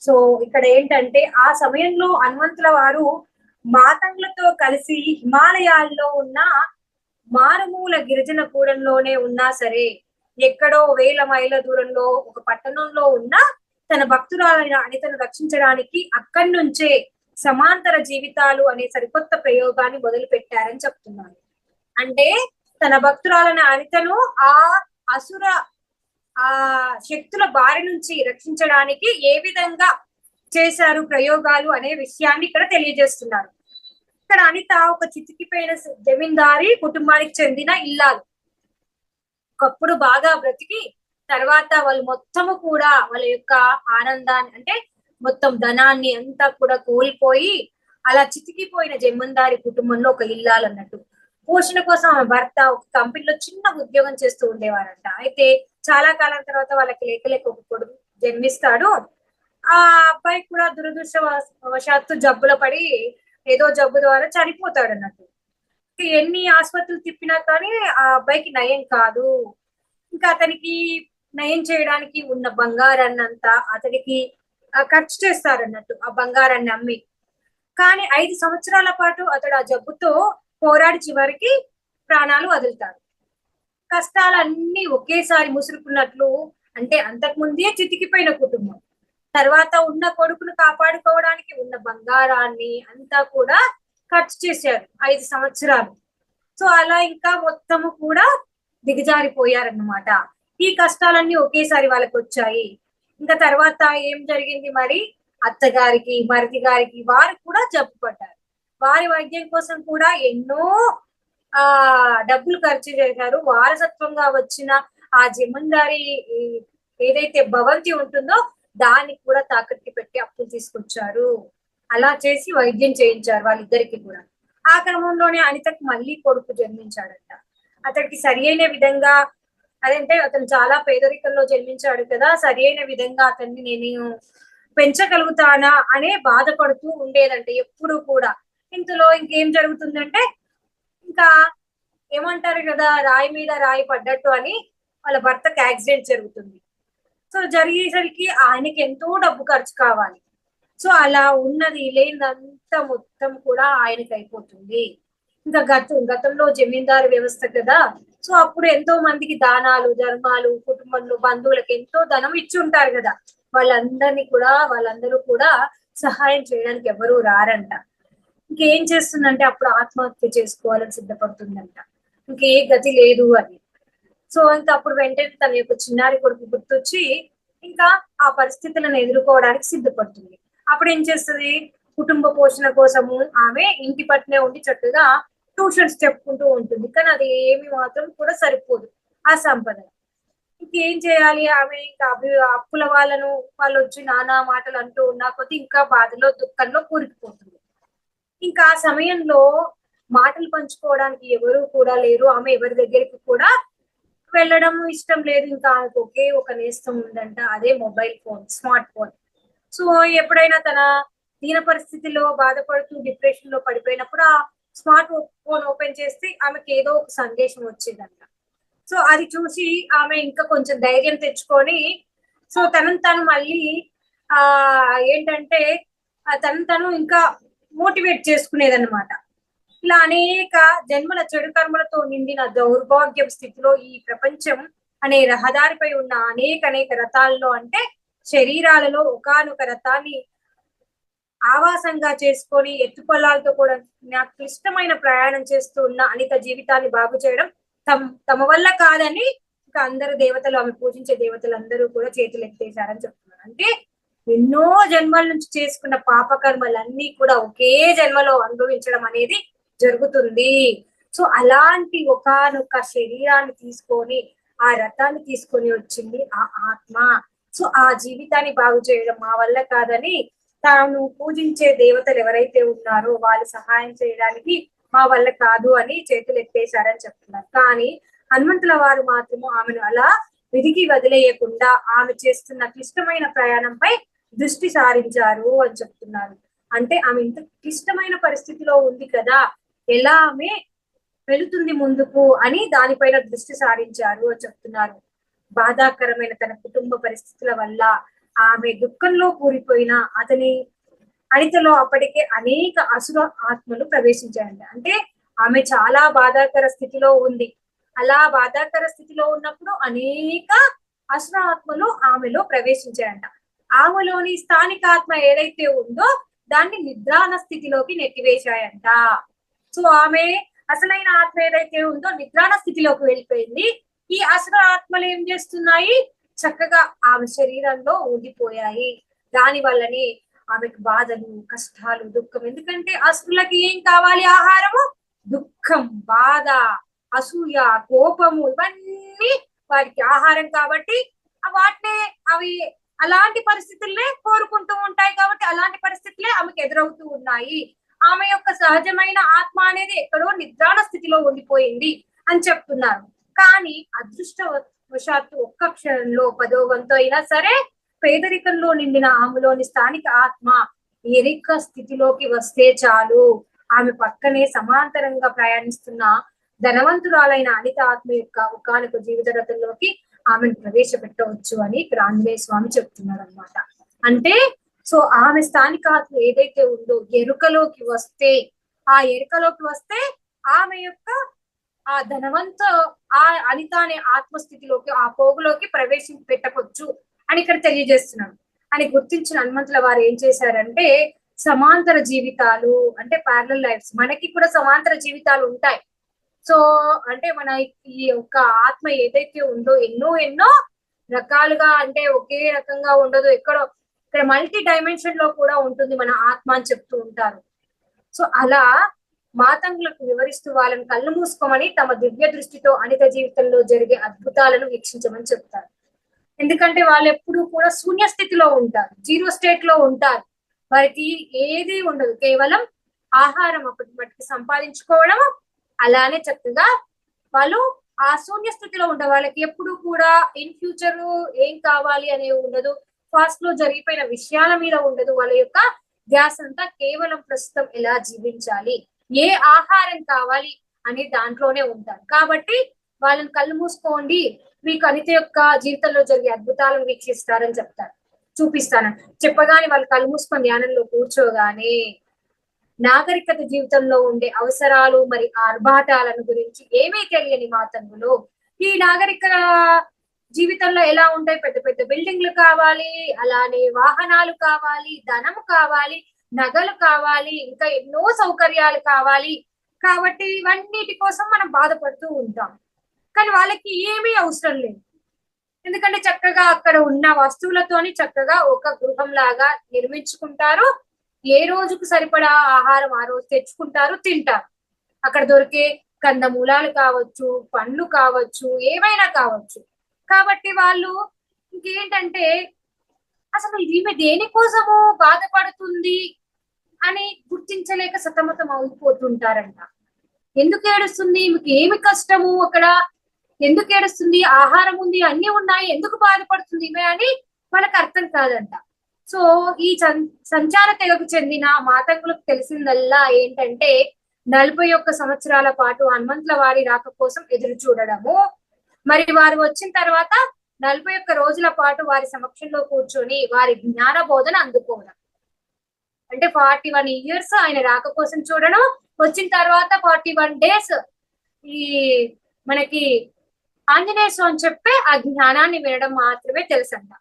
సో ఇక్కడ ఏంటంటే ఆ సమయంలో హనుమంతుల వారు మాతంగులతో కలిసి హిమాలయాల్లో ఉన్న మారుమూల గిరిజన కూడంలోనే ఉన్నా సరే, ఎక్కడో వేల మైళ్ళ దూరంలో ఒక పట్టణంలో ఉన్న తన భక్తురాలైన అనితను రక్షించడానికి అక్కడి నుంచే సమాంతర జీవితాలు అనే సరికొత్త ప్రయోగాన్ని మొదలు పెట్టారని చెప్తున్నారు. అంటే తన భక్తురాలైన అనితను ఆ అసుర ఆ శక్తుల బారి నుంచి రక్షించడానికి ఏ విధంగా చేశారు ప్రయోగాలు అనే విషయాన్ని ఇక్కడ తెలియజేస్తున్నారు. ఇక్కడ అనిత ఒక చితికిపోయిన జమీందారి కుటుంబానికి చెందిన ఇల్లాలు. ఒకప్పుడు బాగా బ్రతికి తర్వాత వాళ్ళు మొత్తము కూడా వాళ్ళ యొక్క ఆనందాన్ని, అంటే మొత్తం ధనాన్ని అంతా కూడా కోల్పోయి అలా చితికిపోయిన జమీందారి కుటుంబంలో ఒక ఇల్లాలు అన్నట్టు. పోషణ కోసం ఆమె భర్త ఒక కంపెనీలో చిన్న ఉద్యోగం చేస్తూ ఉండేవారంట. అయితే చాలా కాలం తర్వాత వాళ్ళకి లేక ఒక కొడుకు జన్మిస్తాడు. ఆ అబ్బాయి కూడా దురదృష్టవశాత్తు జబ్బులో పడి ఏదో జబ్బు ద్వారా చనిపోతాడు అన్నట్టు. ఎన్ని ఆసుపత్రులు తిప్పినా కానీ ఆ అబ్బాయికి నయం కాదు. ఇంకా అతనికి నయం చేయడానికి ఉన్న బంగారాన్ని అంతా అతనికి ఖర్చు చేస్తారన్నట్టు, ఆ బంగారాన్ని అమ్మి. కానీ 5 సంవత్సరాల పాటు అతడు ఆ జబ్బుతో పోరాడి చివరికి ప్రాణాలు వదులుతాడు. కష్టాలన్నీ ఒకేసారి ముసురుకున్నట్లు, అంటే అంతకు ముందే చితికిపోయిన కుటుంబం, తర్వాత ఉన్న కొడుకును కాపాడుకోవడానికి ఉన్న బంగారాన్ని అంతా కూడా ఖర్చు చేశారు 5 సంవత్సరాలు. సో అలా ఇంకా మొత్తము కూడా దిగజారిపోయారన్నమాట. ఈ కష్టాలన్నీ ఒకేసారి వాళ్ళకి వచ్చాయి. ఇంకా తర్వాత ఏం జరిగింది మరి? అత్తగారికి, మరిది గారికి వారు కూడా జబ్బు పడ్డారు. వారి వైద్యం కోసం కూడా ఎన్నో డబ్బులు ఖర్చు చేశారు. వారసత్వంగా వచ్చిన ఆ జమీందారి ఏదైతే భవంతి ఉంటుందో దాన్ని కూడా తాకట్టు పెట్టి అప్పులు తీసుకొచ్చారు. అలా చేసి వైద్యం చేయించారు వాళ్ళిద్దరికి కూడా. ఆ క్రమంలోనే అనితకు మళ్ళీ కొడుకు జన్మించాడంట. అతడికి సరి అయిన విధంగా, అదంటే అతను చాలా పేదరికంలో జన్మించాడు కదా, సరి అయిన విధంగా అతన్ని నేను పెంచగలుగుతానా అనే బాధపడుతూ ఉండేదంటే ఎప్పుడు కూడా. ఇంతలో ఇంకేం జరుగుతుందంటే, ఇంకా ఏమంటారు కదా, రాయి మీద రాయి పడ్డట్టు అని వాళ్ళ భర్తకి యాక్సిడెంట్ జరుగుతుంది. సో జరిగేసరికి ఆయనకి ఎంతో డబ్బు ఖర్చు కావాలి. సో అలా ఉన్నది లేనిదంతా మొత్తం కూడా ఆయనకి అయిపోతుంది. ఇంకా గతంలో జమీందారు వ్యవస్థ కదా, సో అప్పుడు ఎంతో మందికి దానాలు ధర్మాలు, కుటుంబంలో బంధువులకు ఎంతో ధనం ఇచ్చి ఉంటారు కదా. వాళ్ళందరూ కూడా సహాయం చేయడానికి ఎవరు రారంట. ఇంకేం చేస్తుందంటే అప్పుడు ఆత్మహత్య చేసుకోవాలని సిద్ధపడుతుందంట. ఇంకే గతి లేదు అని. సో ఇంకా అప్పుడు వెంటనే తన యొక్క చిన్నారి కొడుకు గుర్తొచ్చి ఇంకా ఆ పరిస్థితులను ఎదుర్కోవడానికి సిద్ధపడుతుంది. అప్పుడు ఏం చేస్తుంది, కుటుంబ పోషణ కోసము ఆమె ఇంటి పట్టునే ఉండి చక్కగా ట్యూషన్స్ చెప్పుకుంటూ ఉంటుంది. కానీ అది ఏమి మాత్రం కూడా సరిపోదు ఆ సంపద. ఇంకేం చేయాలి ఆమె, ఇంకా అప్పుల వాళ్ళు వచ్చి నానా మాటలు అంటూ ఉన్నా కొద్ది ఇంకా బాధలో దుఃఖంలో కూరుకుపోతుంది. ఇంకా ఆ సమయంలో మాటలు పంచుకోవడానికి ఎవరు కూడా లేరు. ఆమె ఎవరి దగ్గరికి కూడా వెళ్ళడం ఇష్టం లేదు. ఇంకా ఆమెకు ఒకే ఒక నేస్తం ఉందంట, అదే mobile phone, smart phone. So ఎప్పుడైనా తన దీన పరిస్థితిలో బాధపడుతూ డిప్రెషన్ లో పడిపోయినప్పుడు ఆ స్మార్ట్ ఫోన్ ఓపెన్ చేస్తే ఆమెకి ఏదో ఒక సందేశం వచ్చిందంట. సో అది చూసి ఆమె ఇంకా కొంచెం ధైర్యం తెచ్చుకొని సో తను మళ్ళీ ఆ ఏంటంటే తను ఇంకా మోటివేట్ చేసుకునేదన్నమాట. ఇలా అనేక జన్మల చెడు కర్మలతో నిండిన దౌర్భాగ్యం స్థితిలో ఈ ప్రపంచం అనే రహదారిపై ఉన్న అనేక రథాల్లో అంటే శరీరాలలో ఒకానొక రథాన్ని ఆవాసంగా చేసుకొని ఎత్తుపల్లాలతో కూడా నాకు క్లిష్టమైన ప్రయాణం చేస్తూ ఉన్న అనిత జీవితాన్ని బాగు చేయడం తమ వల్ల కాదని ఇంకా అందరు దేవతలు, ఆమె పూజించే దేవతలు అందరూ కూడా చేతులు ఎత్తేశారని చెప్తున్నారు. అంటే ఎన్నో జన్మల నుంచి చేసుకున్న పాపకర్మలన్నీ కూడా ఒకే జన్మలో అనుభవించడం అనేది జరుగుతుంది. సో అలాంటి ఒకానొక శరీరాన్ని తీసుకొని ఆ రథాన్ని తీసుకొని వచ్చింది ఆ ఆత్మ. సో ఆ జీవితాన్ని బాగు చేయడం మా వల్ల కాదని తాను పూజించే దేవతలు ఎవరైతే ఉన్నారో వాళ్ళు సహాయం చేయడానికి మా వల్ల కాదు అని చేతులు ఎత్తేశారని చెప్తున్నారు. కానీ హనుమంతుల వారు మాత్రము ఆమెను అలా విధికి వదిలేయకుండా ఆమె చేస్తున్న క్లిష్టమైన ప్రయాణంపై దృష్టి సారించారు అని చెప్తున్నారు. అంటే ఆమె ఇంత క్లిష్టమైన పరిస్థితిలో ఉంది కదా, ఎలా ఆమె వెళుతుంది ముందుకు అని దానిపైన దృష్టి సారించారు అని చెప్తున్నారు. బాధాకరమైన తన కుటుంబ పరిస్థితుల వల్ల ఆమె దుఃఖంలో కూలిపోయిన అనితలో అప్పటికే అనేక అసుర ఆత్మలు ప్రవేశించాయంట. అంటే ఆమె చాలా బాధాకర స్థితిలో ఉంది. అలా బాధాకర స్థితిలో ఉన్నప్పుడు అనేక అసుర ఆత్మలు ఆమెలో ప్రవేశించాయంట. ఆమెలోని స్థానిక ఆత్మ ఏదైతే ఉందో దాన్ని నిద్రాన స్థితిలోకి నెట్టివేశాయంట. సో ఆమె అసలైన ఆత్మ ఏదైతే ఉందో నిద్రాణ స్థితిలోకి వెళ్ళిపోయింది. ఈ అసుర ఆత్మలు ఏం చేస్తున్నాయి, చక్కగా ఆమె శరీరంలో ఉండిపోయాయి. దాని వల్లనే ఆమెకు బాధలు, కష్టాలు, దుఃఖం. ఎందుకంటే అసురులకి ఏం కావాలి, ఆహారము, దుఃఖం, బాధ, అసూయ, కోపము, ఇవన్నీ వారికి ఆహారం కాబట్టి వాటినే అవి అలాంటి పరిస్థితులనే కోరుకుంటూ ఉంటాయి. కాబట్టి అలాంటి పరిస్థితులే ఆమెకు ఎదురవుతూ ఉన్నాయి. ఆమె యొక్క సహజమైన ఆత్మ అనేది ఎక్కడో నిద్రాణ స్థితిలో ఉండిపోయింది అని చెప్తున్నారు. కానీ అదృష్టవశాత్తు ఒక్క క్షణంలో 10వ వంతు అయినా సరే పేదరికంలో నిండిన ఆమెలోని స్థానిక ఆత్మ ఎరిక స్థితిలోకి వస్తే చాలు, ఆమె పక్కనే సమాంతరంగా ప్రయాణిస్తున్న ధనవంతురాలైన అనిత ఆత్మ యొక్క ఒకానొక జీవిత రథంలోకి ఆమెను ప్రవేశపెట్టవచ్చు అని ఇక్కడ ఆంజనేయ స్వామి చెప్తున్నారు అనమాట. అంటే సో ఆమె స్థానిక ఆత్మ ఏదైతే ఉందో ఎరుకలోకి వస్తే ఆమె యొక్క ఆ ఆ అనిత అనే ఆత్మస్థితిలోకి, ఆ పోగులోకి పెట్టవచ్చు అని ఇక్కడ తెలియజేస్తున్నాడు. అని గుర్తించిన హనుమంతుల వారు ఏం చేశారంటే సమాంతర జీవితాలు అంటే ప్యారలల్ లైఫ్స్, మనకి కూడా సమాంతర జీవితాలు ఉంటాయి. సో అంటే మన ఈ యొక్క ఆత్మ ఏదైతే ఉందో ఎన్నో రకాలుగా, అంటే ఒకే రకంగా ఉండదు, ఇక్కడ మల్టీ డైమెన్షన్ లో కూడా ఉంటుంది మన ఆత్మ అని చెప్తూ ఉంటారు. సో అలా మాతంగులకు వివరిస్తూ వాళ్ళని కళ్ళు మూసుకోమని తమ దివ్య దృష్టితో అనిత జీవితంలో జరిగే అద్భుతాలను వీక్షించమని చెప్తారు. ఎందుకంటే వాళ్ళు ఎప్పుడు కూడా శూన్య స్థితిలో ఉంటారు, జీరో స్టేట్ లో ఉంటారు. వారికి ఏది ఉండదు, కేవలం ఆహారం అప్పటి మట్టికి సంపాదించుకోవడం, అలానే చక్కగా వాళ్ళు ఆ శూన్య స్థితిలో ఉండే వాళ్ళకి ఎప్పుడు కూడా ఇన్ ఫ్యూచర్ ఏం కావాలి అనేవి ఉండదు, ఫాస్ట్ లో జరిగిపోయిన విషయాల మీద ఉండదు. వాళ్ళ యొక్క ధ్యాస అంతా కేవలం ప్రస్తుతం ఎలా జీవించాలి, ఏ ఆహారం కావాలి అనే దాంట్లోనే ఉంటారు. కాబట్టి వాళ్ళని కళ్ళు మూసుకోండి, మీకు అనిత యొక్క జీవితంలో జరిగే అద్భుతాలను వీక్షిస్తారని చూపిస్తానని చెప్పగానే వాళ్ళు కళ్ళు మూసుకొని ధ్యానంలో కూర్చోగానే నాగరికత జీవితంలో ఉండే అవసరాలు మరి ఆర్భాటాలను గురించి ఏమీ తెలియని మాతంగులు ఈ నాగరిక జీవితంలో ఎలా ఉంటాయి, పెద్ద పెద్ద బిల్డింగ్లు కావాలి, అలానే వాహనాలు కావాలి, ధనము కావాలి, నగలు కావాలి, ఇంకా ఎన్నో సౌకర్యాలు కావాలి. కాబట్టి ఇవన్నిటి కోసం మనం బాధపడుతూ ఉంటాం. కానీ వాళ్ళకి ఏమీ అవసరం లేదు. ఎందుకంటే చక్కగా అక్కడ ఉన్న వస్తువులతోని చక్కగా ఒక గృహం లాగా నిర్మించుకుంటారు. ఏ రోజుకు సరిపడా ఆహారం ఆ రోజు తెచ్చుకుంటారు, తింటారు. అక్కడ దొరికే కందమూలాలు కావచ్చు, పండ్లు కావచ్చు, ఏవైనా కావచ్చు. కాబట్టి వాళ్ళు ఇంకేంటంటే అసలు ఈమె దేనికోసము బాధపడుతుంది అని గుర్తించలేక సతమతం అయిపోతుంటారంట. ఎందుకు ఏడుస్తుంది, ఈమెకి ఏమి కష్టము అక్కడ, ఎందుకు ఏడుస్తుంది, ఆహారం ఉంది, అన్ని ఉన్నాయి, ఎందుకు బాధపడుతుంది ఈమె అని వాళ్ళకి అర్థం కాదంట. సో ఈ సంచార తెగకు చెందిన మాతంగులకు తెలిసిందల్లా ఏంటంటే 41 సంవత్సరాల పాటు హనుమంతుల వారి రాక కోసం ఎదురు చూడడము, మరి వారు వచ్చిన తర్వాత 41 రోజుల పాటు వారి సమక్షంలో కూర్చొని వారి జ్ఞాన బోధన అందుకోవడం. అంటే 41 ఇయర్స్ ఆయన రాక కోసం చూడడం, వచ్చిన తర్వాత 41 డేస్ ఈ మనకి ఆంజనేయ స్వామి చెప్పే ఆ జ్ఞానాన్ని వినడం మాత్రమే తెలుసంట.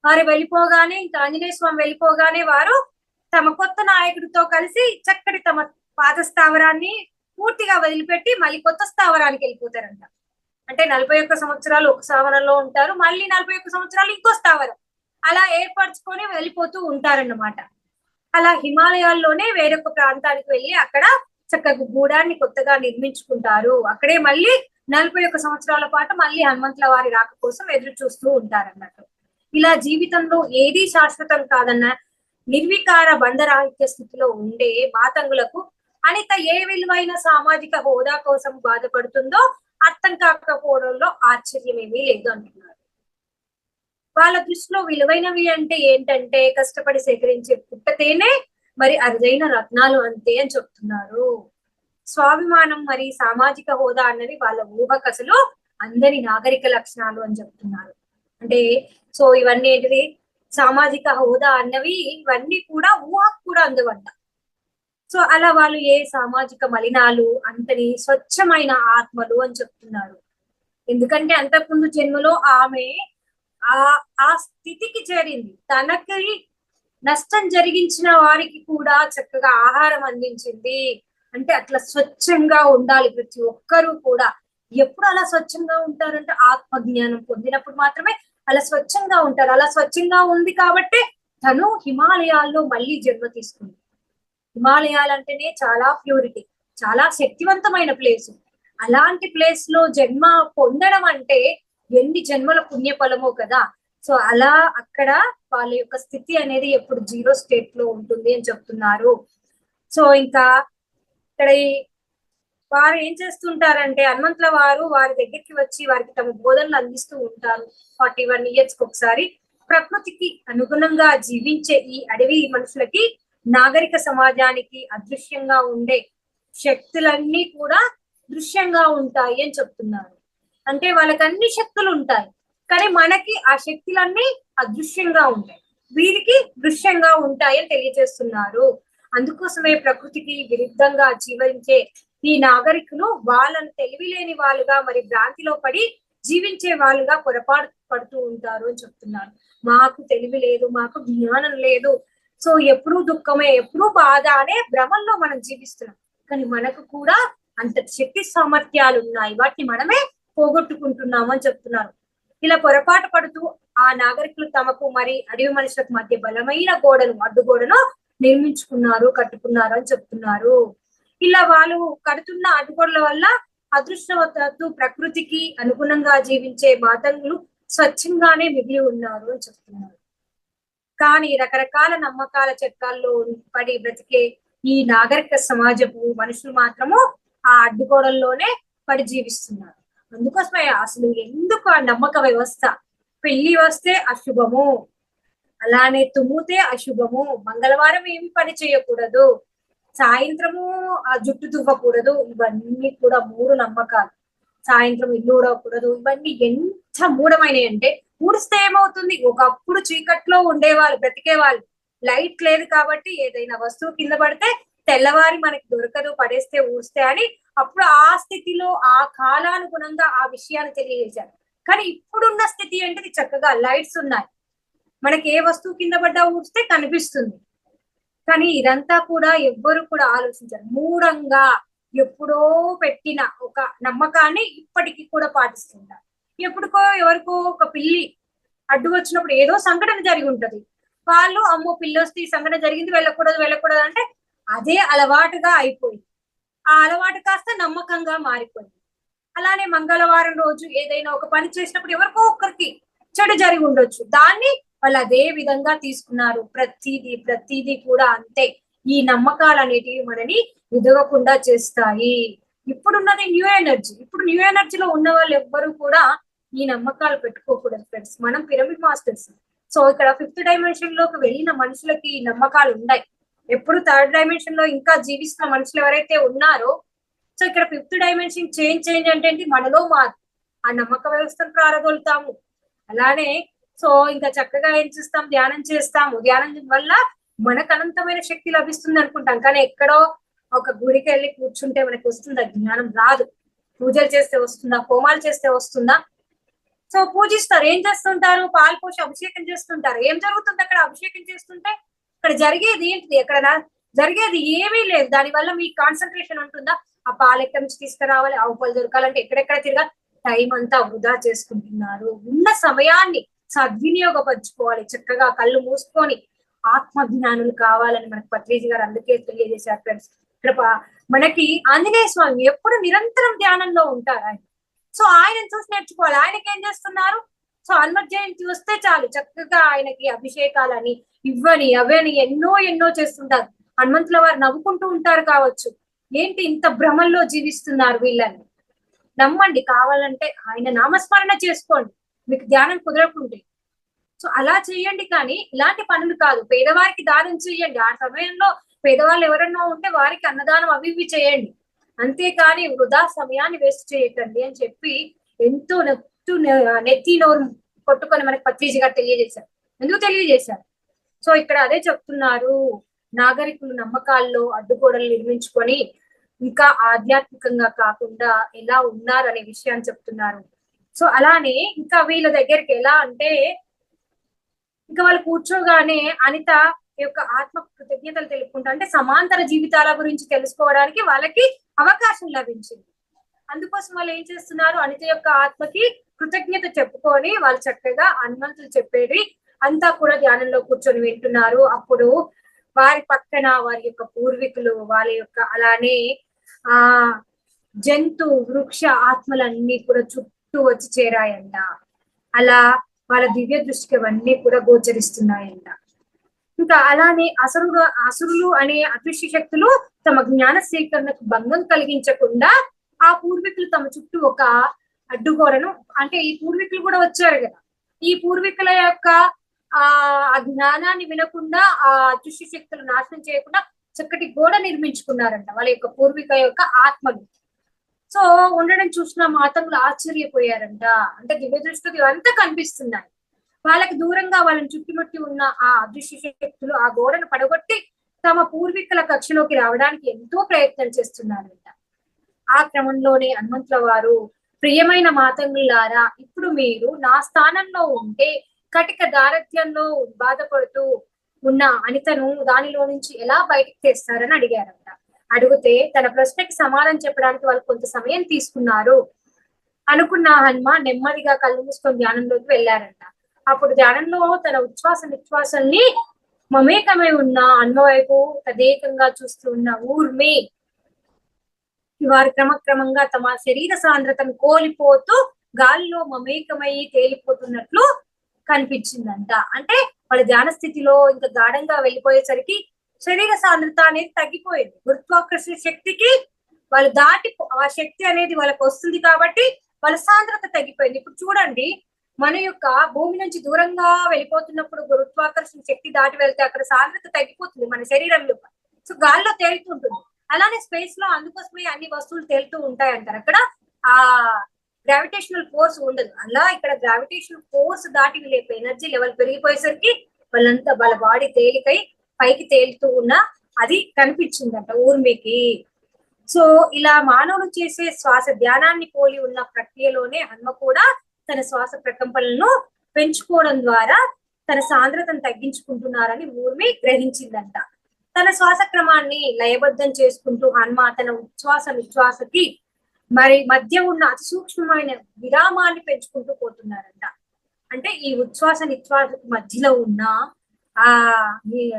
వారు వెళ్ళిపోగానే, ఇంకా ఆంజనేయ స్వామి వెళ్ళిపోగానే వారు తమ కొత్త నాయకుడితో కలిసి చక్కటి తమ పాత స్థావరాన్ని పూర్తిగా వదిలిపెట్టి మళ్ళీ కొత్త స్థావరానికి వెళ్ళిపోతారంట. అంటే 41 సంవత్సరాలు ఒక స్థావరంలో ఉంటారు, మళ్ళీ 41 సంవత్సరాలు ఇంకో స్థావరం, అలా ఏర్పరచుకొని వెళ్ళిపోతూ ఉంటారన్నమాట. అలా హిమాలయాల్లోనే వేరొక ప్రాంతానికి వెళ్ళి అక్కడ చక్కగా గూడాన్ని కొత్తగా నిర్మించుకుంటారు. అక్కడే మళ్ళీ 41 సంవత్సరాల పాటు మళ్ళీ హనుమంతుల వారి రాక కోసం ఎదురు చూస్తూ ఉంటారన్నట్టు. ఇలా జీవితంలో ఏదీ శాశ్వతం కాదన్న నిర్వికార బంధరాహిత్య స్థితిలో ఉండే మాతంగులకు అనిత ఏ విలువైన సామాజిక హోదా కోసం బాధపడుతుందో అర్థం కాకపోవడంలో ఆశ్చర్యమేమీ లేదు అంటున్నారు. వాళ్ళ దృష్టిలో విలువైనవి అంటే ఏంటంటే కష్టపడి సేకరించే పుట్టతేనే మరి అరుదైన రత్నాలు అంతే అని చెప్తున్నారు. స్వాభిమానం మరి సామాజిక హోదా అన్నవి వాళ్ళ ఊహకసలు అందరి నాగరిక లక్షణాలు అని చెప్తున్నారు. అంటే సో ఇవన్నీ ఏంటిది, సామాజిక హోదా అన్నవి ఇవన్నీ కూడా ఊహకు కూడా అందవంట. సో అలా వాళ్ళు ఏ సామాజిక మలినాలు అంతని స్వచ్ఛమైన ఆత్మలు అని చెప్తున్నారు. ఎందుకంటే అంతకుముందు జన్మలో ఆమె ఆ స్థితికి చేరింది, తనకి నష్టం జరిగించిన వారికి కూడా చక్కగా ఆహారం అందించింది. అంటే అట్లా స్వచ్ఛంగా ఉండాలి ప్రతి ఒక్కరూ కూడా. ఎప్పుడు అలా స్వచ్ఛంగా ఉంటారంటే ఆత్మజ్ఞానం పొందినప్పుడు మాత్రమే అలా స్వచ్ఛంగా ఉంటారు. అలా స్వచ్ఛంగా ఉంది కాబట్టి తను హిమాలయాల్లో మళ్ళీ జన్మ తీసుకుంది. హిమాలయాలు అంటేనే చాలా ప్యూరిటీ, చాలా శక్తివంతమైన ప్లేస్. అలాంటి ప్లేస్ లో జన్మ పొందడం అంటే ఎన్ని జన్మల పుణ్యఫలమో కదా. సో అలా అక్కడ వాళ్ళ యొక్క స్థితి అనేది ఎప్పుడు జీరో స్టేట్ లో ఉంటుంది అని చెప్తున్నారు. సో ఇంకా ఇక్కడ వారు ఏం చేస్తుంటారంటే హనుమంతుల వారు వారి దగ్గరికి వచ్చి వారికి తమ బోధనలు అందిస్తూ ఉంటారు 41 ఇయర్స్ కి ఒకసారి. ప్రకృతికి అనుగుణంగా జీవించే ఈ అడవి మనుషులకి నాగరిక సమాజానికి అదృశ్యంగా ఉండే శక్తులన్నీ కూడా దృశ్యంగా ఉంటాయి అని చెప్తున్నారు. అంటే వాళ్ళకి అన్ని శక్తులు ఉంటాయి, కానీ మనకి ఆ శక్తులన్నీ అదృశ్యంగా ఉంటాయి, వీరికి దృశ్యంగా ఉంటాయి అని తెలియజేస్తున్నారు. అందుకోసమే ప్రకృతికి విరుద్ధంగా జీవించే ఈ నాగరికులు వాళ్ళని తెలివిలేని వాళ్ళుగా మరి భ్రాంతిలో పడి జీవించే వాళ్ళుగా పొరపాటు పడుతూ ఉంటారు అని చెప్తున్నారు. మాకు తెలివి లేదు, మాకు జ్ఞానం లేదు, సో ఎప్పుడూ దుఃఖమే, ఎప్పుడూ బాధ అనే భ్రమంలో మనం జీవిస్తున్నాం. కానీ మనకు కూడా అంత శక్తి సామర్థ్యాలు ఉన్నాయి, వాటిని మనమే పోగొట్టుకుంటున్నాము అని చెప్తున్నారు. ఇలా పొరపాటు పడుతూ ఆ నాగరికులు తమకు మరి అడవి మనుషులకు మధ్య బలమైన గోడను, అడ్డుగోడను నిర్మించుకున్నారు, కట్టుకున్నారు అని చెప్తున్నారు. ఇలా వాళ్ళు కడుతున్న అడ్డుగోడల వల్ల అదృష్టవశాత్తు ప్రకృతికి అనుగుణంగా జీవించే మాతంగులు స్వచ్ఛంగానే మిగిలి ఉన్నారు అని చెప్తున్నారు. కానీ రకరకాల నమ్మకాల చట్టాల్లో పడి బ్రతికే ఈ నాగరిక సమాజపు మనుషులు మాత్రము ఆ అడ్డుగోడల్లోనే పడి జీవిస్తున్నారు. అందుకోసమే అసలు ఎందుకు ఆ నమ్మక వ్యవస్థ, పెళ్లి వస్తే అశుభము, అలానే తుమ్మితే అశుభము, మంగళవారం ఏమి పని చేయకూడదు, సాయంత్రము ఆ జుట్టు దువ్వకూడదు, ఇవన్నీ కూడా మూడు నమ్మకాలు. సాయంత్రం ఇల్లు ఊడకూడదు, ఇవన్నీ ఎంత మూఢమైనవి అంటే, ఊడిస్తే ఏమవుతుంది, ఒకప్పుడు చీకట్లో ఉండేవాళ్ళు, బ్రతికేవాళ్ళు, లైట్ లేదు కాబట్టి ఏదైనా వస్తువు కింద పడితే తెల్లవారి మనకి దొరకదు, పడేస్తే ఊడిస్తే అని అప్పుడు ఆ స్థితిలో ఆ కాలానుగుణంగా ఆ విషయాన్ని తెలియజేశారు. కానీ ఇప్పుడున్న స్థితి ఏంటిది, చక్కగా లైట్స్ ఉన్నాయి, మనకి ఏ వస్తువు కింద పడ్డా ఊస్తే కనిపిస్తుంది. కానీ ఇదంతా కూడా ఎవ్వరు కూడా ఆలోచించారు. మూఢంగా ఎప్పుడో పెట్టిన ఒక నమ్మకాన్ని ఇప్పటికీ కూడా పాటిస్తుంటారు. ఎప్పుడుకో ఎవరికో ఒక పిల్లి అడ్డు వచ్చినప్పుడు ఏదో సంఘటన జరిగి ఉంటది, వాళ్ళు అమ్మో పిల్లి వస్తే ఈ సంఘటన జరిగింది, వెళ్ళకూడదు అంటే అదే అలవాటుగా అయిపోయింది. ఆ అలవాటు కాస్త నమ్మకంగా మారిపోయింది. అలానే మంగళవారం రోజు ఏదైనా ఒక పని చేసినప్పుడు ఎవరికో ఒక్కరికి చెడు జరిగి ఉండొచ్చు, దాన్ని వాళ్ళు అదే విధంగా తీసుకున్నారు. ప్రతిదీ కూడా అంతే. ఈ నమ్మకాలు అనేటివి మనని ఎదగకుండా చేస్తాయి. ఇప్పుడున్నది న్యూ ఎనర్జీ. ఇప్పుడు న్యూ ఎనర్జీలో ఉన్న వాళ్ళు ఎవ్వరు కూడా ఈ నమ్మకాలు పెట్టుకోకూడదు ఫ్రెండ్స్. మనం పిరమిడ్ మాస్టర్స్. సో ఇక్కడ 5th డైమెన్షన్ లోకి వెళ్ళిన మనుషులకి ఈ నమ్మకాలు ఉన్నాయి. ఎప్పుడు 3rd డైమెన్షన్ లో ఇంకా జీవిస్తున్న మనుషులు ఎవరైతే ఉన్నారో, సో ఇక్కడ 5th డైమెన్షన్ చేంజ్ అంటే ఏంటి, మనలో ఆ నమ్మక వ్యవస్థను ప్రారంభిస్తాము. అలానే సో ఇంకా చక్కగా ఏం చేస్తాం, ధ్యానం చేస్తాము. ధ్యానం వల్ల మనకు అనంతమైన శక్తి లభిస్తుంది అనుకుంటాం, కానీ ఎక్కడో ఒక గుడికి వెళ్ళి కూర్చుంటే మనకి వస్తుందా? జ్ఞానం రాదు. పూజలు చేస్తే వస్తుందా? హోమాలు చేస్తే వస్తుందా? సో పూజిస్తారు, ఏం చేస్తుంటారు, పాలు పోసి అభిషేకం చేస్తుంటారు. ఏం జరుగుతుంది అక్కడ అభిషేకం చేస్తుంటే? అక్కడ జరిగేది ఏంటిది? ఎక్కడ జరిగేది ఏమీ లేదు. దాని వల్ల మీ కాన్సన్ట్రేషన్ ఉంటుందా? ఆ పాలు ఎక్కడి నుంచి తీసుకురావాలి, ఆవు పాలు దొరకాలంటే ఎక్కడెక్కడ తిరగాలి, టైం అంతా వృధా చేసుకుంటున్నారు. ఉన్న సమయాన్ని సద్వినియోగపరచుకోవాలి. చక్కగా కళ్ళు మూసుకొని ఆత్మజ్ఞానులు కావాలని మనకు పత్రిజీ గారు అందుకే తెలియజేశారు ఫ్రెండ్స్. ఇక్కడ మనకి ఆంజనేయ స్వామి ఎప్పుడు నిరంతరం ధ్యానంలో ఉంటారు ఆయన. సో ఆయనను చూసి నేర్చుకోవాలి. ఆయనకి ఏం చేస్తున్నారు? సో హనుమత్ జయంతి వస్తే చాలు చక్కగా ఆయనకి అభిషేకాలని ఇవ్వని అవని ఎన్నో చేస్తుంటారు. హనుమంతుల వారు నవ్వుకుంటూ ఉంటారు కావచ్చు, ఏంటి ఇంత భ్రమంలో జీవిస్తున్నారు వీళ్ళని. నమ్మండి, కావాలంటే ఆయన నామస్మరణ చేసుకోండి మీకు ధ్యానం కుదరకుంటే. సో అలా చేయండి, కానీ ఇలాంటి పనులు కాదు. పేదవారికి దానం చేయండి. ఆ సమయంలో పేదవాళ్ళు ఎవరన్నా ఉంటే వారికి అన్నదానం అవి ఇవి చేయండి. అంతేకాని వృధా సమయాన్ని వేస్ట్ చేయకండి అని చెప్పి ఎంతో నెత్తి నోరు కొట్టుకొని మనకి పత్రిజీ గారు తెలియజేశారు. ఎందుకు తెలియజేశారు? సో ఇక్కడ అదే చెప్తున్నారు, నాగరికులు నమ్మకాల్లో అడ్డుగోడలు నిర్మించుకొని ఇంకా ఆధ్యాత్మికంగా కాకుండా ఎలా ఉన్నారు అనే విషయాన్ని చెప్తున్నారు. సో అలానే ఇంకా వీళ్ళ దగ్గరికి ఎలా అంటే, ఇంకా వాళ్ళు కూర్చోగానే అనిత యొక్క ఆత్మ కృతజ్ఞతలు తెలుపుకుంటా అంటే సమాంతర జీవితాల గురించి తెలుసుకోవడానికి వాళ్ళకి అవకాశం లభించింది. అందుకోసం వాళ్ళు ఏం చేస్తున్నారు, అనిత యొక్క ఆత్మకి కృతజ్ఞత చెప్పుకొని వాళ్ళు చక్కగా హనుమంతులు చెప్పేది అంతా కూడా ధ్యానంలో కూర్చొని వింటున్నారు. అప్పుడు వారి పక్కన వారి యొక్క పూర్వీకులు, వాళ్ళ యొక్క అలానే ఆ జంతు వృక్ష ఆత్మలన్నీ కూడా చుట్టూ వచ్చి చేరాయంట. అలా వాళ్ళ దివ్య దృష్టికి అవన్నీ కూడా గోచరిస్తున్నాయంట. ఇంకా అలానే అసురులు అనే అదృశ్య శక్తులు తమ జ్ఞాన సేకరణకు భంగం కలిగించకుండా ఆ పూర్వీకులు తమ చుట్టూ ఒక అడ్డుగోడను, అంటే ఈ పూర్వీకులు కూడా వచ్చారు కదా, ఈ పూర్వీకుల యొక్క ఆ జ్ఞానాన్ని వినకుండా ఆ అదృశ్య శక్తులు నాశనం చేయకుండా చక్కటి గోడ నిర్మించుకున్నారంట వాళ్ళ యొక్క పూర్వీక యొక్క ఆత్మలు. సో ఉండడం చూసిన మాతములు ఆశ్చర్యపోయారంట. అంటే దివ్య దృష్టికి ఇవంతా కనిపిస్తున్నాయి. వాళ్ళకి దూరంగా వాళ్ళని చుట్టుముట్టి ఉన్న ఆ అదృశ్య శక్తులు ఆ గోడను పడగొట్టి తమ పూర్వీకుల కక్షలోకి రావడానికి ఎంతో ప్రయత్నం చేస్తున్నారంట. ఆ క్రమంలోనే హనుమంతుల వారు, ప్రియమైన మాతంగులారా, ఇప్పుడు మీరు నా స్థానంలో ఉంటే కటిక దారిద్ర్యంలో బాధపడుతూ ఉన్న అనితను దానిలో నుంచి ఎలా బయటికి తెస్తారని అడిగారంట. అడిగితే తన ప్రశ్నకి సమాధానం చెప్పడానికి వాళ్ళు కొంత సమయం తీసుకున్నారు. అనుకున్న హనుమ నెమ్మదిగా కళ్ళు మూసుకొని ధ్యానంలోకి వెళ్ళారంట. అప్పుడు ధ్యానంలో తన నిశ్వాసల్ని మమేకమై ఉన్న హనుమ వైపు తదేకంగా చూస్తూ ఉన్న ఊర్మి వారు క్రమక్రమంగా తమ శరీర సాంద్రతను కోల్పోతూ గాలిలో మమేకమై తేలిపోతున్నట్లు కనిపించిందంట. అంటే వాళ్ళ ధ్యాన స్థితిలో ఇంకా గాఢంగా వెళ్ళిపోయేసరికి శరీర సాంద్రత అనేది తగ్గిపోయింది. గురుత్వాకర్షణ శక్తికి వాళ్ళు దాటి ఆ శక్తి అనేది వాళ్ళకి వస్తుంది కాబట్టి వాళ్ళ సాంద్రత తగ్గిపోయింది. ఇప్పుడు చూడండి, మన యొక్క భూమి నుంచి దూరంగా వెళ్ళిపోతున్నప్పుడు గురుత్వాకర్షణ శక్తి దాటి వెళ్తే అక్కడ సాంద్రత తగ్గిపోతుంది మన శరీరంలో. సో గాల్లో తేలుతుంటుంది. అలానే స్పేస్ లో అందుకోసమే అన్ని వస్తువులు తేలుతూ ఉంటాయి అంటారు. అక్కడ ఆ గ్రావిటేషనల్ ఫోర్స్ ఉండదు. అలా ఇక్కడ గ్రావిటేషనల్ ఫోర్స్ దాటి లేపే ఎనర్జీ లెవెల్ పెరిగిపోయేసరికి వాళ్ళంతా వాళ్ళ బాడీ తేలికై పైకి తేలుతూ ఉన్న అది కనిపించిందంట ఊర్మికి. సో ఇలా మానవులు చేసే శ్వాస ధ్యానాన్ని పోలి ఉన్న ప్రక్రియలోనే హనుమ కూడా తన శ్వాస ప్రకంపనలను పెంచుకోవడం ద్వారా తన సాంద్రతను తగ్గించుకుంటున్నారని ఊర్మి గ్రహించిందంట. తన శ్వాస క్రమాన్ని లయబద్ధం చేసుకుంటూ హనుమ తన ఉచ్ఛ్వాస నిశ్వాసకి మరి మధ్య ఉన్న అతి సూక్ష్మమైన విరామాన్ని పెంచుకుంటూ పోతున్నారంట. అంటే ఈ ఉచ్ఛ్వాస నిశ్వాస మధ్యలో ఉన్న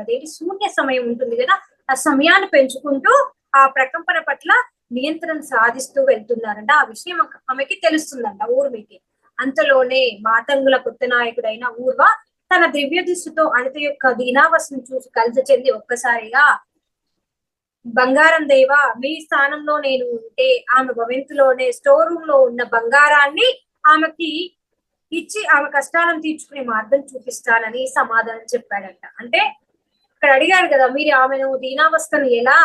అదేంటి శూన్య సమయం ఉంటుంది కదా, ఆ సమయాన్ని పెంచుకుంటూ ఆ ప్రకంపన పట్ల నియంత్రణ సాధిస్తూ వెళ్తున్నారంట. ఆ విషయం ఆమెకి తెలుస్తుందంట ఊర్మికి. అంతలోనే మాతంగుల కొత్త నాయకుడైన ఊర్వ తన దివ్య దృష్టితో అనిత యొక్క దీనావస్థను చూసి కలిసి చెంది ఒక్కసారిగా, బంగారం దేవా, మీ స్థానంలో నేను ఉంటే ఆమె భవంతిలోనే స్టోర్ రూమ్ లో ఉన్న బంగారాన్ని ఆమెకి ఇచ్చి ఆమె కష్టాలను తీర్చుకునే మార్గం చూపిస్తానని సమాధానం చెప్పాడంట. అంటే ఇక్కడ అడిగాడు కదా, మీరు ఆమెను దీనావస్థను ఎలా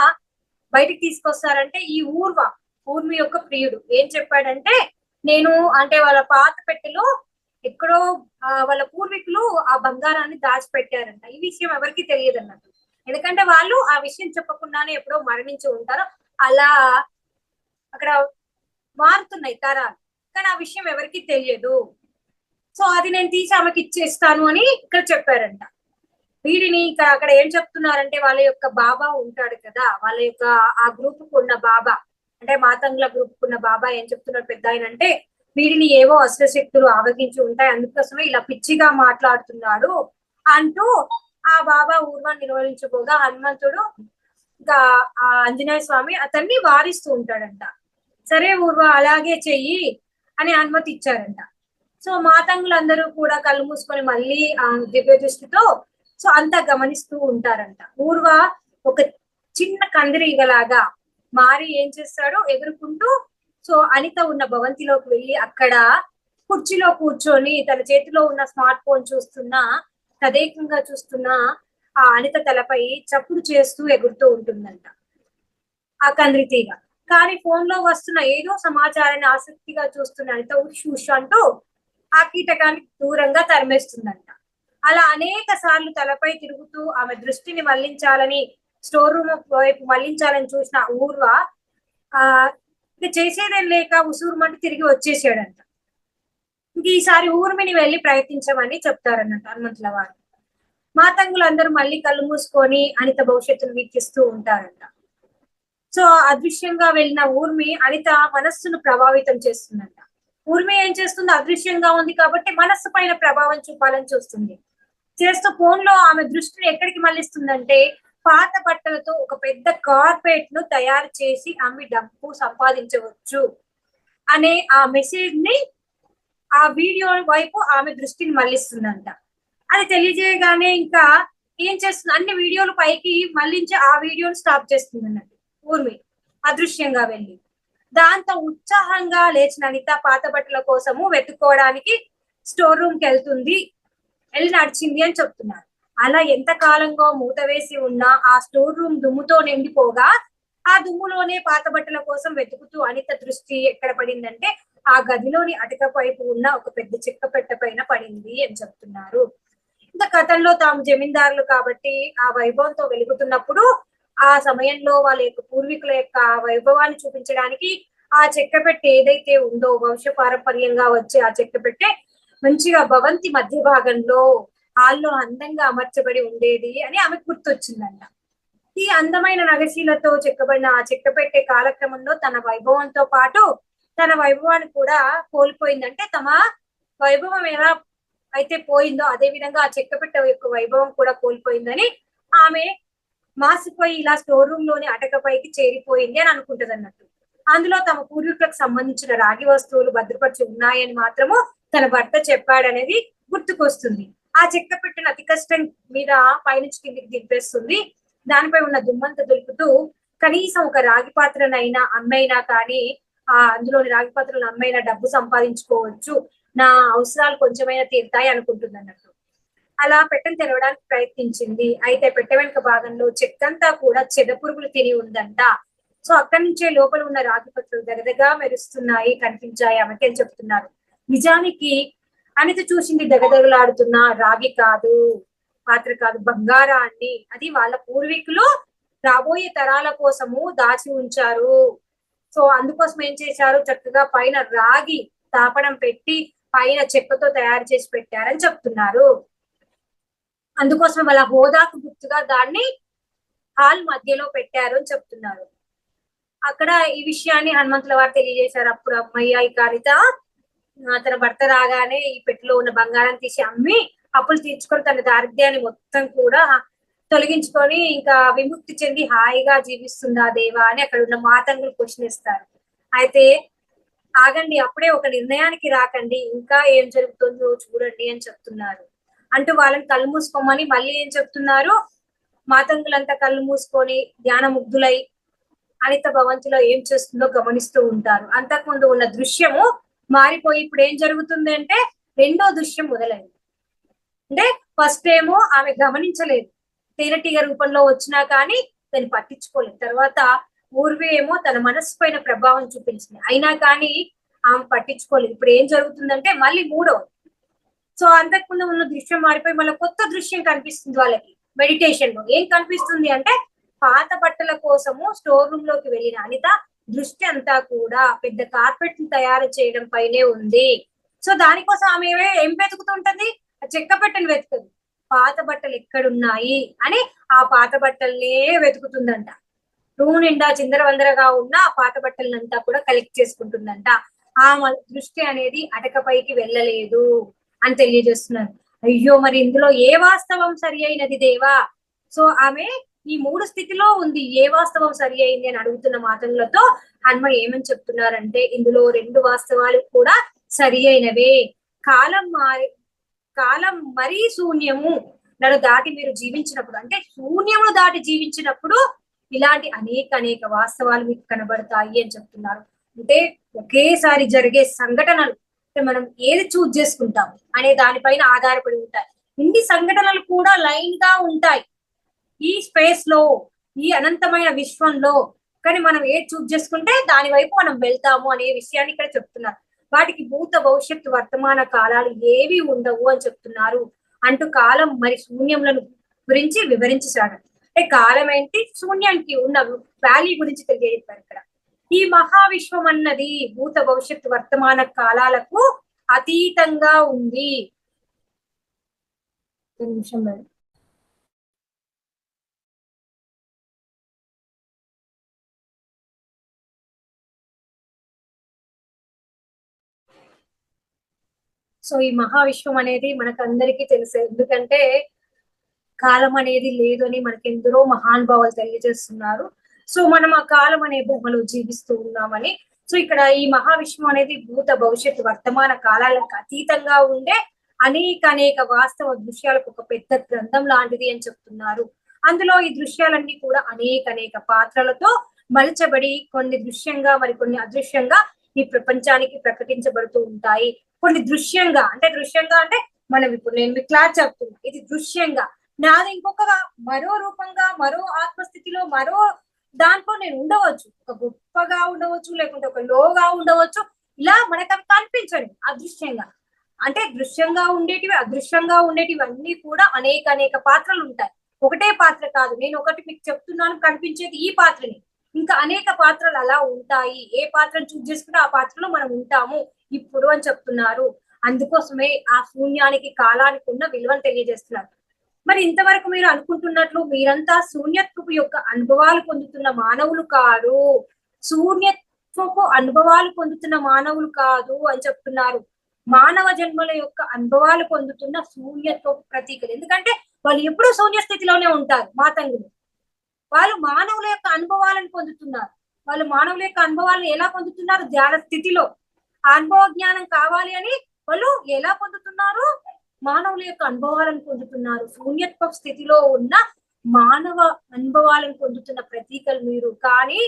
బయటికి తీసుకొస్తారంటే ఈ ఊర్మి యొక్క ప్రియుడు ఏం చెప్పాడంటే, నేను అంటే వాళ్ళ పాత పెట్టెలో ఎక్కడో వాళ్ళ పూర్వీకులు ఆ బంగారాన్ని దాచిపెట్టారంట. ఈ విషయం ఎవరికి తెలియదు అన్నట్టు, ఎందుకంటే వాళ్ళు ఆ విషయం చెప్పకుండానే ఎప్పుడో మరణించి ఉంటారు. అలా అక్కడ మారుతున్నాయి తరాలు, కానీ ఆ విషయం ఎవరికి తెలియదు. సో అది నేను తీసి ఆమెకి ఇచ్చేస్తాను అని ఇక్కడ చెప్పారంట. వీడిని అక్కడ ఏం చెప్తున్నారంటే, వాళ్ళ యొక్క బాబా ఉంటాడు కదా, వాళ్ళ యొక్క ఆ గ్రూప్ కు ఉన్న బాబా అంటే మాతంగుల గ్రూప్ కు ఉన్న బాబా ఏం చెప్తున్నాడు పెద్ద ఆయన అంటే, వీడిని ఏవో అస్త్రశక్తులు ఆవగించి ఉంటాయి, అందుకోసమే ఇలా పిచ్చిగా మాట్లాడుతున్నాడు అంటూ ఆ బాబా ఊర్వాన్ని నిర్వహించబోగా హనుమంతుడు ఇంకా ఆ ఆంజనేయ స్వామి అతన్ని వారిస్తూ ఉంటాడంట. సరే ఊర్వ అలాగే చెయ్యి అని అనుమతి ఇచ్చారంట. సో మాతంగులందరూ కూడా కళ్ళు మూసుకొని మళ్ళీ ఆ దివ్య దృష్టితో సో అంతా గమనిస్తూ ఉంటారంట. ఊర్వ ఒక చిన్న కందిరీగలాగా మారి ఏం చేస్తాడో ఎగురుకుంటూ సో అనిత ఉన్న భవంతిలోకి వెళ్ళి అక్కడ కుర్చీలో కూర్చొని తన చేతిలో ఉన్న స్మార్ట్ ఫోన్ చూస్తున్నా తదేకంగా చూస్తున్న ఆ అనిత తలపై చప్పుడు చేస్తూ ఎగురుతూ ఉంటుందంట ఆ కందిరీగ. కానీ ఫోన్ లో వస్తున్న ఏదో సమాచారాన్ని ఆసక్తిగా చూస్తున్న అనిత ఉష్ అంటూ ఆ కీటకానికి దూరంగా తరిమేస్తుందంట. అలా అనేక సార్లు తలపై తిరుగుతూ ఆమె దృష్టిని మళ్లించాలని, స్టోర్ రూమ్ వైపు మళ్లించాలని చూసిన ఊర్వ ఇక చేసేదేం లేక ఉసూరుమంటూ తిరిగి వచ్చేసాడంట. ఇంక ఈసారి ఊర్మిని వెళ్ళి ప్రయత్నించమని చెప్తారన్నట్టు హనుమంతుల వారు. మాతంగులందరూ మళ్ళీ కళ్ళు మూసుకొని అనిత భవిష్యత్తును వీక్షిస్తూ ఉంటారంట. సో అదృశ్యంగా వెళ్ళిన ఊర్మి అనిత మనస్సును ప్రభావితం చేస్తుందంట. ఊర్మి ఏం చేస్తుంది, అదృశ్యంగా ఉంది కాబట్టి మనస్సు పైన ప్రభావం చూపాలని చూస్తుంది. చేస్తూ ఫోన్ లో ఆమె దృష్టిని ఎక్కడికి మళ్ళిస్తుందంటే, పాత బట్టలతో ఒక పెద్ద కార్పెట్ ను తయారు చేసి ఆమె డబ్బు సంపాదించవచ్చు అనే ఆ మెసేజ్ ని ఆ వీడియో వైపు ఆమె దృష్టిని మళ్ళిస్తుందంట. అది తెలియజేయగానే ఇంకా ఏం చేస్తుంది, అన్ని వీడియోలు పైకి మళ్ళించి ఆ వీడియోని స్టాప్ చేస్తుంది అన్నట్టు ఊర్మి అదృశ్యంగా వెళ్ళి. దాంతో ఉత్సాహంగా లేచిన అనిత పాత బట్టల కోసము వెతుక్కోవడానికి స్టోర్ రూమ్ కి వెళ్ళి నడిచింది అని చెప్తున్నారు. అలా ఎంత కాలంగా మూత వేసి ఉన్న ఆ స్టోర్ రూమ్ దుమ్ముతో నిండిపోగా ఆ దుమ్ములోనే పాత బట్టల కోసం వెతుకుతూ అనిత దృష్టి ఎక్కడ పడిందంటే, ఆ గదిలోని అటక వైపు ఉన్న ఒక పెద్ద చెక్క పెట్ట పైన పడింది అని చెప్తున్నారు. ఇంకా కథల్లో తాము జమీందారులు కాబట్టి ఆ వైభవంతో వెలుగుతున్నప్పుడు ఆ సమయంలో వాళ్ళ యొక్క పూర్వీకుల యొక్క వైభవాన్ని చూపించడానికి ఆ చెక్క పెట్టె ఏదైతే ఉందో వంశ పారంపర్యంగా వచ్చే ఆ చెక్క పెట్టె మంచిగా భవంతి మధ్య భాగంలో హాల్లో అందంగా అమర్చబడి ఉండేది అని ఆమెకు గుర్తొచ్చిందంట. ఈ అందమైన నగశీలతో చెక్కబడిన ఆ చెక్క పెట్టే కాలక్రమంలో తన వైభవంతో పాటు తన వైభవాన్ని కూడా కోల్పోయిందంటే, తమ వైభవం ఎలా అయితే పోయిందో అదే విధంగా ఆ చెక్క పెట్టె యొక్క వైభవం కూడా కోల్పోయిందని ఆమె మాసిపోయి ఇలా స్టోర్ రూమ్ లోని అటకపైకి చేరిపోయింది అని అనుకుంటది అన్నట్టు. అందులో తమ పూర్వీకులకు సంబంధించిన రాగి వస్తువులు భద్రపరిచి ఉన్నాయని మాత్రము తన భర్త చెప్పాడనేది గుర్తుకొస్తుంది. ఆ చెక్క పెట్టిన అతి కష్టం మీద పైనుంచి కిందికి దింపేస్తుంది. దానిపై ఉన్న దుమ్మంతా దులుపుతూ కనీసం ఒక రాగి పాత్రనైనా అమ్మైనా కానీ అందులోని రాగి పాత్రలు అమ్మైనా డబ్బు సంపాదించుకోవచ్చు, నా అవసరాలు కొంచెమైనా తీరుతాయి అనుకుంటుంది అన్నట్టు. అలా పెట్టెను తెరవడానికి ప్రయత్నించింది. అయితే పెట్టె వెనుక భాగంలో చెక్కంతా కూడా చెదపురుగులు తిని ఉందంట. సో అక్కడి నుంచే లోపల ఉన్న రాగి పత్రులు దగదగా మెరుస్తున్నాయి, కనిపించాయి ఆమెకి అని చెప్తున్నారు. నిజానికి అనిత చూసింది దగదగలాడుతున్న రాగి కాదు, పాత్ర కాదు, బంగారాన్ని. అది వాళ్ళ పూర్వీకులు రాబోయే తరాల కోసము దాచి ఉంచారు. సో అందుకోసం ఏం చేశారు, చక్కగా పైన రాగి తాపడం పెట్టి పైన చెక్కతో తయారు చేసి పెట్టారని చెప్తున్నారు. అందుకోసం వాళ్ళ హోదాకు గుర్తుగా దాన్ని హాల్ మధ్యలో పెట్టారు అని చెప్తున్నారు. అక్కడ ఈ విషయాన్ని హనుమంతుల వారు తెలియజేశారు. అప్పుడు అమ్మయ్య ఈ కారిత తన భర్త రాగానే ఈ పెట్టెలో ఉన్న బంగారం తీసి అమ్మి అప్పులు తీర్చుకొని తన దారిద్ర్యాన్ని మొత్తం కూడా తొలగించుకొని ఇంకా విముక్తి చెంది హాయిగా జీవిస్తుందా దేవా అని అక్కడ ఉన్న మాతంగులు క్వశ్చన్ ఇస్తారు. అయితే ఆగండి, అప్పుడే ఒక నిర్ణయానికి రాకండి, ఇంకా ఏం జరుగుతుందో చూడండి అని చెప్తున్నారు. అంటూ వాళ్ళని కళ్ళు మూసుకోమని మళ్ళీ ఏం చెప్తున్నారు, మాతంగులంతా కళ్ళు మూసుకొని ధ్యాన ముగ్ధులై అనిత భవంతిలో ఏం చేస్తుందో గమనిస్తూ ఉంటారు. అంతకుముందు ఉన్న దృశ్యము మారిపోయి ఇప్పుడు ఏం జరుగుతుంది అంటే రెండో దృశ్యం మొదలైంది. అంటే ఫస్ట్ ఏమో ఆమె గమనించలేదు, తేనెటీగ రూపంలో వచ్చినా కానీ దాన్ని పట్టించుకోలేదు. తర్వాత ఊర్వి ఏమో తన మనస్సు పైన ప్రభావం చూపించింది, అయినా కానీ ఆమె పట్టించుకోలేదు. ఇప్పుడు ఏం జరుగుతుందంటే మళ్ళీ మూడవది. సో అంతకుముందు ఉన్న దృశ్యం మారిపోయి మళ్ళీ కొత్త దృశ్యం కనిపిస్తుంది వాళ్ళకి. మెడిటేషన్ లో ఏం కనిపిస్తుంది అంటే పాత బట్టల కోసము స్టోర్ రూమ్ లోకి వెళ్ళిన అనిత దృష్టి అంతా కూడా పెద్ద కార్పెట్ తయారు చేయడం పైనే ఉంది. సో దానికోసం ఆమె ఏం వెతుకుతుంటది, చెక్క పెట్టెను వెతుకుతుంది. పాత బట్టలు ఎక్కడున్నాయి అని ఆ పాత బట్టలనే వెతుకుతుందంట. రూమ్ నిండా చిందరవందరగా ఉన్న ఆ పాత బట్టలనంతా కూడా కలెక్ట్ చేసుకుంటుందంట. ఆ దృష్టి అనేది అటకపైకి వెళ్ళలేదు అని తెలియజేస్తున్నారు. అయ్యో మరి ఇందులో ఏ వాస్తవం సరి అయినది దేవా? సో ఆమె ఈ మూడు స్థితిలో ఉంది, ఏ వాస్తవం సరి అయింది అని అడుగుతున్న మాటలతో హనుమ ఏమని చెప్తున్నారంటే ఇందులో రెండు వాస్తవాలు కూడా సరి అయినవే. కాలం మరీ శూన్యము నన్ను దాటి మీరు జీవించినప్పుడు, అంటే శూన్యమును దాటి జీవించినప్పుడు ఇలాంటి అనేక వాస్తవాలు మీకు కనబడతాయి అని చెప్తున్నారు. అంటే ఒకేసారి జరిగే సంఘటనలు మనం ఏది చూజ్ చేసుకుంటాం అనే దానిపైన ఆధారపడి ఉంటాయి. ఇన్ని సంఘటనలు కూడా లైన్ గా ఉంటాయి ఈ స్పేస్ లో, ఈ అనంతమైన విశ్వంలో. కానీ మనం ఏది చూజ్ చేసుకుంటే దాని వైపు మనం వెళ్తాము అనే విషయాన్ని ఇక్కడ చెప్తున్నారు. వాటికి భూత భవిష్యత్తు వర్తమాన కాలాలు ఏవి ఉండవు అని చెప్తున్నారు. అంటూ కాలం మరి శూన్యములను గురించి వివరించాడు. అంటే కాలం ఏంటి, శూన్యానికి ఉన్న వాల్యూ గురించి తెలియజేస్తారు ఇక్కడ. ఈ మహావిశ్వం అన్నది భూత భవిష్యత్తు వర్తమాన కాలాలకు అతీతంగా ఉంది. నిమిషం మేడం. సో ఈ మహావిశ్వం అనేది మనకు అందరికీ తెలుసు, ఎందుకంటే కాలం అనేది లేదు అని మనకి ఎందరో మహానుభావులు తెలియజేస్తున్నారు. సో మనం ఆ కాలం అనే బొమ్మలో జీవిస్తూ ఉన్నామని. సో ఇక్కడ ఈ మహావిశ్వం అనేది భూత భవిష్యత్తు వర్తమాన కాలాలకు అతీతంగా ఉండే అనేక వాస్తవ దృశ్యాలకు ఒక పెద్ద గ్రంథం లాంటిది అని చెప్తున్నారు. అందులో ఈ దృశ్యాలన్నీ కూడా అనేక పాత్రలతో మలచబడి కొన్ని దృశ్యంగా మరి కొన్ని అదృశ్యంగా ఈ ప్రపంచానికి ప్రకటించబడుతూ ఉంటాయి. కొన్ని దృశ్యంగా అంటే మనం ఇప్పుడు నేను మీ క్లాస్ చెప్తున్నా, ఇది దృశ్యంగా, నాది ఇంకొక మరో రూపంగా మరో ఆత్మస్థితిలో మరో దాంట్లో నేను ఉండవచ్చు, ఒక గొప్పగా ఉండవచ్చు, లేకుంటే ఒక లోగా ఉండవచ్చు. ఇలా మనకు అవి కనిపించండి అదృశ్యంగా. అంటే దృశ్యంగా ఉండేటివి అదృశ్యంగా ఉండేటివి అన్ని కూడా అనేక పాత్రలు ఉంటాయి. ఒకటే పాత్ర కాదు, నేను ఒకటి మీకు చెప్తున్నాను, కనిపించేది ఈ పాత్రని, ఇంకా అనేక పాత్రలు అలా ఉంటాయి. ఏ పాత్రను చూస్ చేసుకుంటే ఆ పాత్రలో మనం ఉంటాము ఇప్పుడు అని చెప్తున్నారు. అందుకోసమే ఆ శూన్యానికి కాలానికి ఉన్న విలువను తెలియజేస్తున్నారు. మరి ఇంతవరకు మీరు అనుకుంటున్నట్లు మీరంతా శూన్యత్వపు యొక్క అనుభవాలు పొందుతున్న మానవులు కాదు, శూన్యత్వపు అనుభవాలు పొందుతున్న మానవులు కాదు అని చెప్తున్నారు. మానవ జన్మల యొక్క అనుభవాలు పొందుతున్న శూన్యత్వపు ప్రతీకలు. ఎందుకంటే వాళ్ళు ఎప్పుడూ శూన్య స్థితిలోనే ఉంటారు మాతంగులు. వాళ్ళు మానవుల యొక్క అనుభవాలను పొందుతున్నారు. వాళ్ళు మానవుల యొక్క అనుభవాలను ఎలా పొందుతున్నారు? ధ్యాన స్థితిలో. అనుభవ జ్ఞానం కావాలి అని వాళ్ళు ఎలా పొందుతున్నారు? మానవుల యొక్క అనుభవాలను పొందుతున్నారు. శూన్యత్వ స్థితిలో ఉన్న మానవ అనుభవాలను పొందుతున్న ప్రతీకలు మీరు, కానీ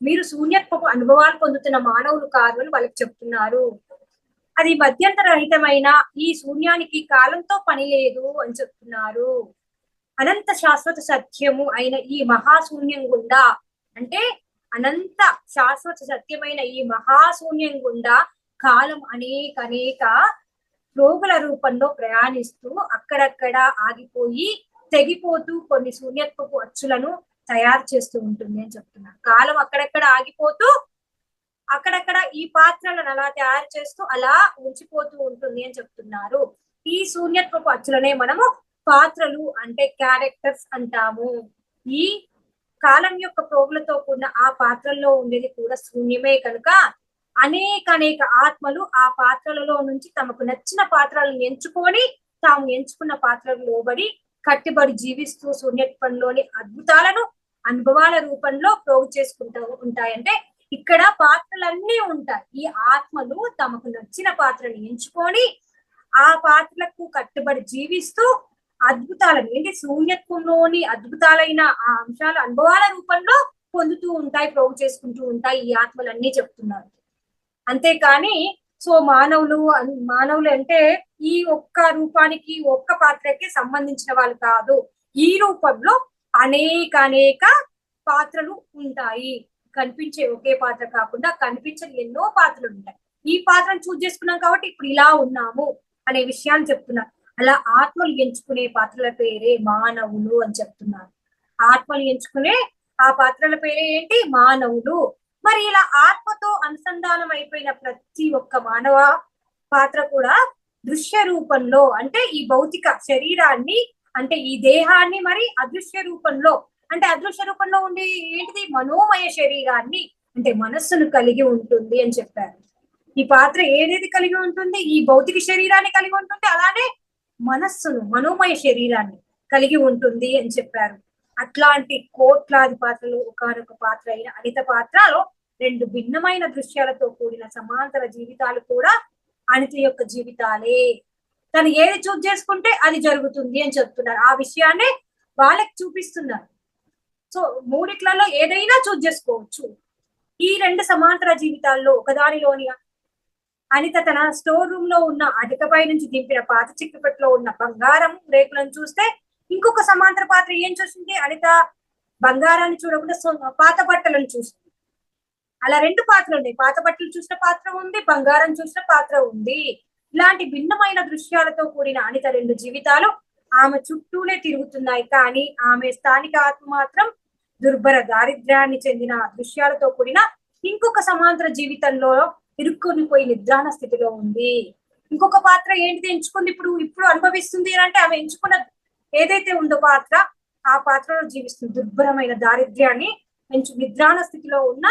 మీరు శూన్యత్వపు అనుభవాలు పొందుతున్న మానవులు కాదు అని వాళ్ళకి చెప్తున్నారు. అది మధ్యంతర రహితమైన ఈ శూన్యానికి కాలంతో పని లేదు అని చెప్తున్నారు. అనంత శాశ్వత సత్యము అయిన ఈ మహాశూన్యం గుండా, అంటే అనంత శాశ్వత సత్యమైన ఈ మహాశూన్యం గుండా కాలం అనేక రోగుల రూపంలో ప్రయాణిస్తూ అక్కడక్కడ ఆగిపోయి తెగిపోతూ కొన్ని శూన్యత్వపు అచ్చులను తయారు చేస్తూ ఉంటుంది అని చెప్తున్నారు. కాలం అక్కడక్కడ ఆగిపోతూ అక్కడక్కడ ఈ పాత్రలను అలా తయారు చేస్తూ అలా ఉంచిపోతూ ఉంటుంది అని చెప్తున్నారు. ఈ శూన్యత్వపు అచ్చులనే మనము పాత్రలు అంటే క్యారెక్టర్స్ అంటాము. ఈ కాలం యొక్క ప్రోగులతో కూడిన ఆ పాత్రల్లో ఉండేది కూడా శూన్యమే కనుక అనేక ఆత్మలు ఆ పాత్రలలో నుంచి తమకు నచ్చిన పాత్రలను ఎంచుకొని తాము ఎంచుకున్న పాత్రలు లోబడి కట్టుబడి జీవిస్తూ శూన్యత్వంలోని అద్భుతాలను అనుభవాల రూపంలో ప్రోగు చేసుకుంటూ ఉంటాయంటే ఇక్కడ పాత్రలన్నీ ఉంటాయి. ఈ ఆత్మలు తమకు నచ్చిన పాత్రను ఎంచుకొని ఆ పాత్రలకు కట్టుబడి జీవిస్తూ అద్భుతాలను ఏంటి శూన్యత్వంలోని అద్భుతాలైన ఆ అంశాల అనుభవాల రూపంలో పొందుతూ ఉంటాయి, ప్రోగు చేసుకుంటూ ఉంటాయి ఈ ఆత్మలన్నీ చెప్తున్నారు. అంతేకాని సో మానవులు అంటే ఈ ఒక్క రూపానికి ఒక్క పాత్రకి సంబంధించిన వాళ్ళు కాదు. ఈ రూపంలో అనేక పాత్రలు ఉంటాయి. కనిపించే ఒకే పాత్ర కాకుండా కనిపించని ఎన్నో పాత్రలు ఉంటాయి. ఈ పాత్రను చూజ్ చేసుకున్నాం కాబట్టి ఇప్పుడు ఇలా ఉన్నాము అనే విషయాన్ని చెప్తున్నారు. అలా ఆత్మలు ఎంచుకునే పాత్రల పేరే మానవులు అని చెప్తున్నారు. ఆత్మలు ఎంచుకునే ఆ పాత్రల పేరే ఏంటి? మానవులు. మరి ఇలా ఆత్మతో అనుసంధానం అయిపోయిన ప్రతి ఒక్క మానవ పాత్ర కూడా దృశ్య రూపంలో అంటే ఈ భౌతిక శరీరాన్ని అంటే ఈ దేహాన్ని మరి అదృశ్య రూపంలో అంటే అదృశ్య రూపంలో ఉండే ఏంటిది మనోమయ శరీరాన్ని అంటే మనస్సును కలిగి ఉంటుంది అని చెప్పారు. ఈ పాత్ర ఏదేది కలిగి ఉంటుంది? ఈ భౌతిక శరీరాన్ని కలిగి ఉంటుంది, అలానే మనస్సును మనోమయ శరీరాన్ని కలిగి ఉంటుంది అని చెప్పారు. అట్లాంటి కోట్లాది పాత్రలు ఒకనొక పాత్ర అయిన అనిత పాత్రలో రెండు భిన్నమైన దృశ్యాలతో కూడిన సమాంతర జీవితాలు కూడా అనిత యొక్క జీవితాలే. తను ఏది చూజ్ చేసుకుంటే అది జరుగుతుంది అని చెప్తున్నారు. ఆ విషయాన్ని వాళ్ళకి చూపిస్తున్నారు. సో మూడిట్లలో ఏదైనా చూజ్ చేసుకోవచ్చు. ఈ రెండు సమాంతర జీవితాల్లో ఒకదానిలోని అనిత తన స్టోర్ రూమ్ లో ఉన్న అటకపై నుంచి దింపిన పాత చిక్కుపెట్టులో ఉన్న బంగారం రేకులను చూస్తే ఇంకొక సమాంతర పాత్ర ఏం చూసింది? అనిత బంగారాన్ని చూడకుండా పాత బట్టలను చూసింది. అలా రెండు పాత్రలు ఉన్నాయి. పాత బట్టలు చూసిన పాత్ర ఉంది, బంగారం చూసిన పాత్ర ఉంది. ఇలాంటి భిన్నమైన దృశ్యాలతో కూడిన అనిత రెండు జీవితాలు ఆమె చుట్టూనే తిరుగుతున్నాయి. కానీ ఆమె స్థానిక ఆత్మ మాత్రం దుర్భర దారిద్ర్యాన్ని చెందిన దృశ్యాలతో కూడిన ఇంకొక సమాంతర జీవితంలో ఇరుక్కుని పోయి నిద్రాణ స్థితిలో ఉంది. ఇంకొక పాత్ర ఏంటిది ఎంచుకుంది? ఇప్పుడు అనుభవిస్తుంది అంటే ఆమె ఎంచుకున్న ఏదైతే ఉందో పాత్ర ఆ పాత్రలో జీవిస్తుంది. దుర్భరమైన దారిద్ర్యాన్ని నిద్రాణ స్థితిలో ఉన్న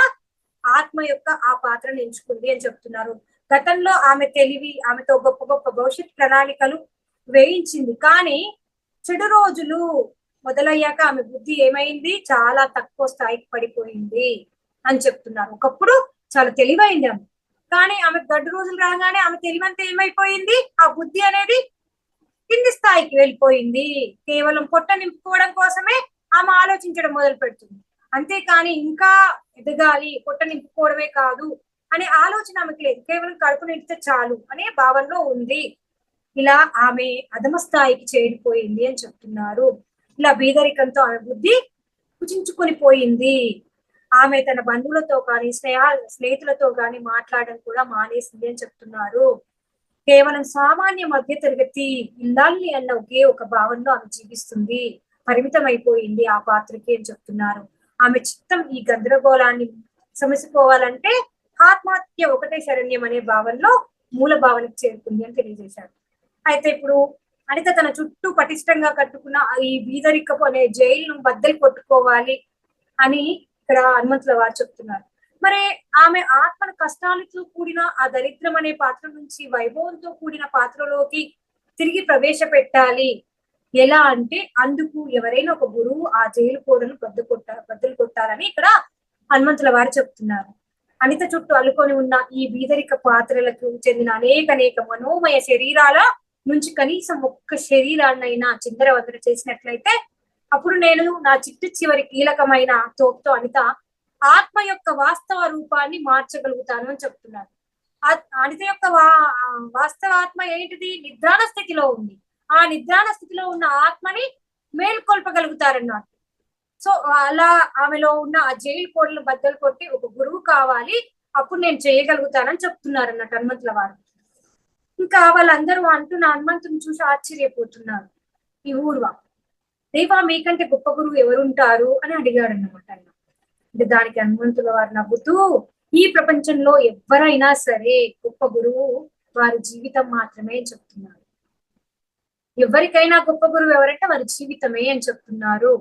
ఆత్మ యొక్క ఆ పాత్రను ఎంచుకుంది అని చెప్తున్నారు. గతంలో ఆమె తెలివి ఆమెతో గొప్ప గొప్ప భవిష్యత్ ప్రణాళికలు వేయించింది. కానీ చెడు రోజులు మొదలయ్యాక ఆమె బుద్ధి ఏమైంది? చాలా తక్కువ స్థాయికి పడిపోయింది అని చెప్తున్నారు. ఒకప్పుడు చాలా తెలివైంది ఆమె, కానీ ఆమె గడ్డు రోజులు రాగానే ఆమె తెలివంతా ఏమైపోయింది? ఆ బుద్ధి అనేది కింది స్థాయికి వెళ్ళిపోయింది. కేవలం పొట్ట నింపుకోవడం కోసమే ఆమె ఆలోచించడం మొదలు పెడుతుంది. అంతేకాని ఇంకా ఎదగాలి, పొట్ట నింపుకోవడమే కాదు అనే ఆలోచన ఆమెకి లేదు. కేవలం కడుపు నిండితే చాలు అనే భావనలో ఉంది. ఇలా ఆమె అధమ స్థాయికి చేరిపోయింది అని చెప్తున్నారు. ఇలా బీదరికంతో ఆమె బుద్ధి కుచించుకొని పోయింది. ఆమె తన బంధువులతో కానీ స్నేహితులతో కానీ మాట్లాడడం కూడా మానేసింది అని చెప్తున్నారు. కేవలం సామాన్య మధ్య తరగతి ఇల్లాల్ని అన్న ఒకే ఒక భావనలో ఆమె జీవిస్తుంది. పరిమితం అయిపోయింది ఆ పాత్రకి అని చెప్తున్నారు. ఆమె చిత్తం ఈ గందరగోళాన్ని సమసిపోవాలంటే ఆత్మహత్య ఒకటే శరణ్యం అనే భావనలో మూల భావనకు చేరుకుంది అని తెలియజేశారు. అయితే ఇప్పుడు అనిత తన చుట్టూ పటిష్టంగా కట్టుకున్న ఈ బీదరికపు అనే జైలును బద్దలు కొట్టుకోవాలి అని ఇక్కడ హనుమంతుల వారు చెప్తున్నారు. మరి ఆమె ఆత్మను కష్టాలతో కూడిన ఆ దరిద్రం అనే పాత్ర నుంచి వైభవంతో కూడిన పాత్రలోకి తిరిగి ప్రవేశపెట్టాలి. ఎలా అంటే అందుకు ఎవరైనా ఒక గురువు ఆ జైలు కోడను బద్దలు కొట్టాలని ఇక్కడ హనుమంతుల వారు చెప్తున్నారు. అనిత చుట్టూ అల్లుకొని ఉన్న ఈ బీదరిక పాత్రలకు చెందిన అనేక మనోమయ శరీరాల నుంచి కనీసం ఒక్క శరీరాన్నైనా చిందరవందర చేసినట్లయితే అప్పుడు నేను నా చివరి కీలకమైన తోపుతో అనిత ఆత్మ యొక్క వాస్తవ రూపాన్ని మార్చగలుగుతాను అని చెప్తున్నారు. అనిత యొక్క వాస్తవ ఆత్మ ఏంటిది? నిద్రాణ స్థితిలో ఉంది. ఆ నిద్రాణ స్థితిలో ఉన్న ఆత్మని మేల్కొల్పగలుగుతారన్నమాట. సో అలా ఆమెలో ఉన్న ఆ జైలు కోడలు బద్దలు కొట్టి ఒక గురువు కావాలి, అప్పుడు నేను చేయగలుగుతానని చెప్తున్నారు అన్నట్టు హనుమంతుల వారు. ఇంకా వాళ్ళందరూ అంటున్న హనుమంతుని చూసి ఆశ్చర్యపోతున్నారు. ఈ ఊర్వ దేవా మీకంటే గొప్ప గురువు ఎవరుంటారు అని అడిగాడు అన్నమాట ఆయన. అంటే దానికి హనుమంతుల వారు నవ్వుతూ ఈ ప్రపంచంలో ఎవరైనా సరే గొప్ప గురువు వారి జీవితం మాత్రమే అని చెప్తున్నారు. ఎవరికైనా గొప్ప గురువు ఎవరంటే వారి జీవితమే అని చెప్తున్నారు.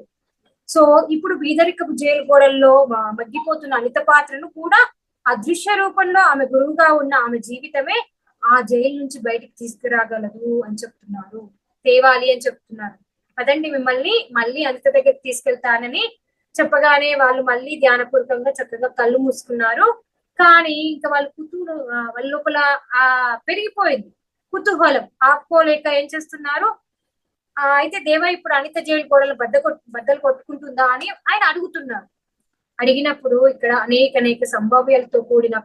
సో ఇప్పుడు బీదరికపు జైలు గోడల్లో మగ్గిపోతున్న అనిత పాత్రను కూడా అదృశ్య రూపంలో ఆమె గురువుగా ఉన్న ఆమె జీవితమే ఆ జైలు నుంచి బయటికి తీసుకురాగలదు అని చెప్తున్నారు, తేవాలి అని చెప్తున్నారు. అదండి మిమ్మల్ని మళ్ళీ అనిత దగ్గరికి తీసుకెళ్తానని చెప్పగానే వాళ్ళు మళ్ళీ ధ్యానపూర్వకంగా చక్కగా కళ్ళు మూసుకున్నారు. కానీ ఇంకా వాళ్ళ వాళ్ళ లోపల పెరిగిపోయింది కుతూహలం, ఆపుకోలేక ఏం చేస్తున్నారు, అయితే దేవ ఇప్పుడు అనిత జైలు గోడలు బద్దలు కొట్టుకుంటుందా అని ఆయన అడుగుతున్నారు. అడిగినప్పుడు ఇక్కడ అనేక సంభావ్యాలతో కూడిన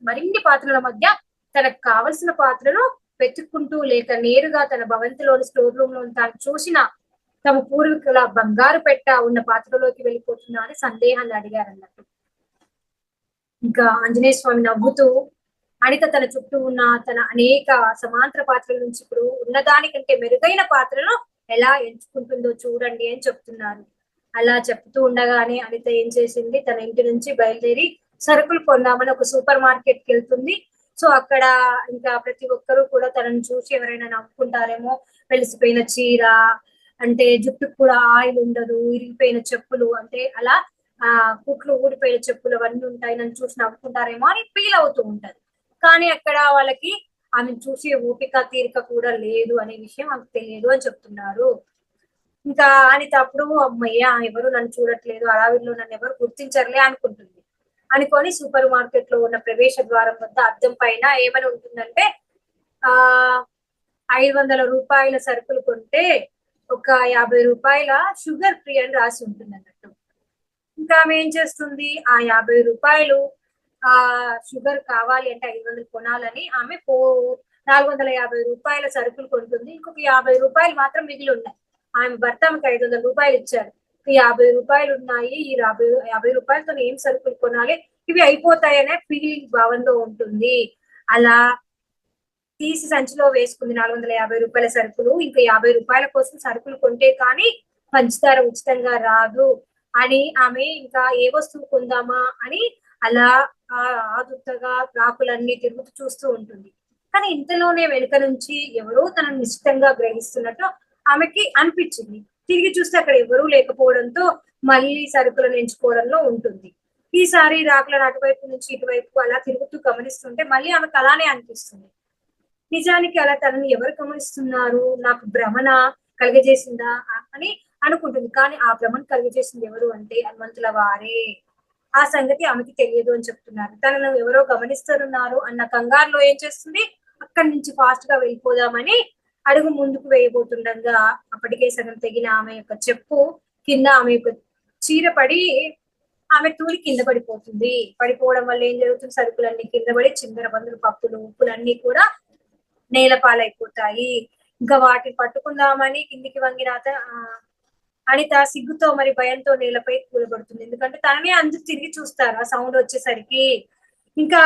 మరిన్ని పాత్రల మధ్య తనకు కావలసిన పాత్రను వెతుక్కుంటూ లేక నేరుగా తన భవంతిలోని స్టోర్ రూమ్ లో తాను చూసిన తమ పూర్వీకుల బంగారు పెట్ట ఉన్న పాత్రలోకి వెళ్ళిపోతుందా అని సందేహాన్ని అడిగారు అన్నట్టు. ఇంకా ఆంజనేయ స్వామి నవ్వుతూ అనిత తన చుట్టూ ఉన్న తన అనేక సమాంతర పాత్రల నుంచి ఇప్పుడు ఉన్నదానికంటే మెరుగైన పాత్రను ఎలా ఎంచుకుంటుందో చూడండి అని చెప్తున్నారు. అలా చెప్తూ ఉండగానే అనిత ఏం చేసింది, తన ఇంటి నుంచి బయలుదేరి సరుకులు కొందామని ఒక సూపర్ మార్కెట్ కి వెళ్తుంది. సో అక్కడ ఇంకా ప్రతి ఒక్కరూ కూడా తనను చూసి ఎవరైనా నవ్వుకుంటారేమో, వెలిసిపోయిన చీర అంటే జుట్టుకు కూడా ఆయిల్ ఉండదు, ఇరిగిపోయిన చెప్పులు అంటే అలా కుట్లు ఊడిపోయిన చెప్పులు అవన్నీ ఉంటాయి, నన్ను చూసి నవ్వుకుంటారేమో అని ఫీల్ అవుతూ ఉంటది. కానీ అక్కడ వాళ్ళకి ఆమెను చూసి ఓపిక తీరిక కూడా లేదు అనే విషయం ఆమెకు తెలియదు అని చెప్తున్నారు. ఇంకా అనిత అప్పుడు అమ్మయ్య ఎవరు నన్ను చూడట్లేదు, అడవిలో నన్ను ఎవరు గుర్తించరులే అనుకుంటుంది. అనుకొని సూపర్ మార్కెట్ లో ఉన్న ప్రవేశ ద్వారం వద్ద అద్దం పైన ఏమని ఉంటుందంటే 500 రూపాయల సరుకులు కొంటే ఒక 50 రూపాయల షుగర్ ఫ్రీ అని రాసి ఉంటుంది అన్నట్టు. ఇంకా ఆమె ఏం చేస్తుంది, ఆ 50 రూపాయలు షుగర్ కావాలి అంటే 500 కొనాలని ఆమె 450 రూపాయల సరుకులు కొంటుంది. ఇంకొక 50 రూపాయలు మాత్రం మిగిలి ఉన్నాయి. ఆమె భర్త ఆమెకు 500 రూపాయలు ఇచ్చారు, 50 రూపాయలు ఉన్నాయి, ఈ 50 రూపాయలతో ఏం సరుకులు కొనాలి, ఇవి అయిపోతాయనే ఫీలింగ్ భావంలో ఉంటుంది. అలా తీసి సంచిలో వేసుకుంది 450 రూపాయల సరుకులు. ఇంకా 50 రూపాయల కోసం సరుకులు కొంటే కానీ పంచదార ఉచితంగా రాదు అని ఆమె ఇంకా ఏ వస్తువు కొందామా అని అలా ఆదుర్తగా రాకులన్నీ తిరుగుతూ చూస్తూ ఉంటుంది. కానీ ఇంతలోనే వెనుక నుంచి ఎవరో తనను నిశ్చితంగా గ్రహిస్తున్నట్టు ఆమెకి అనిపించింది. తిరిగి చూస్తే అక్కడ ఎవరూ లేకపోవడంతో మళ్ళీ సరుకులను ఎంచుకోవడంలో ఉంటుంది. ఈసారి రాకులను అటువైపు నుంచి ఇటువైపు అలా తిరుగుతూ గమనిస్తుంటే మళ్ళీ ఆమెకు అలానే అనిపిస్తుంది. నిజానికి అలా తనని ఎవరు గమనిస్తున్నారు, నాకు భ్రమణ కలిగజేసిందా అని అనుకుంటుంది. కానీ ఆ భ్రమను కలిగజేసింది ఎవరు అంటే హనుమంతుల వారే. ఆ సంగతి ఆమెకి తెలియదు అని చెప్తున్నారు. తనను ఎవరో గమనిస్తున్నారు అన్న కంగారులో ఏం చేస్తుంది, అక్కడి నుంచి ఫాస్ట్ గా వెళ్ళిపోదామని అడుగు ముందుకు వేయబోతుండగా అప్పటికే సగం తెగిన ఆమె యొక్క చెప్పు కింద ఆమె యొక్క చీర పడి ఆమె తూలి కింద పడిపోతుంది. పడిపోవడం వల్ల ఏం జరుగుతుంది, సరుకులన్నీ కింద పడి చిందర బందులు పప్పులు ఉప్పులన్నీ కూడా నేల పాలైపోతాయి. ఇంకా వాటిని పట్టుకుందామని కిందికి వంగిన అనిత సిగ్గుతో మరి భయంతో నేలపై కూలబడుతుంది. ఎందుకంటే తననే అందరూ తిరిగి చూస్తారు ఆ సౌండ్ వచ్చేసరికి. ఇంకా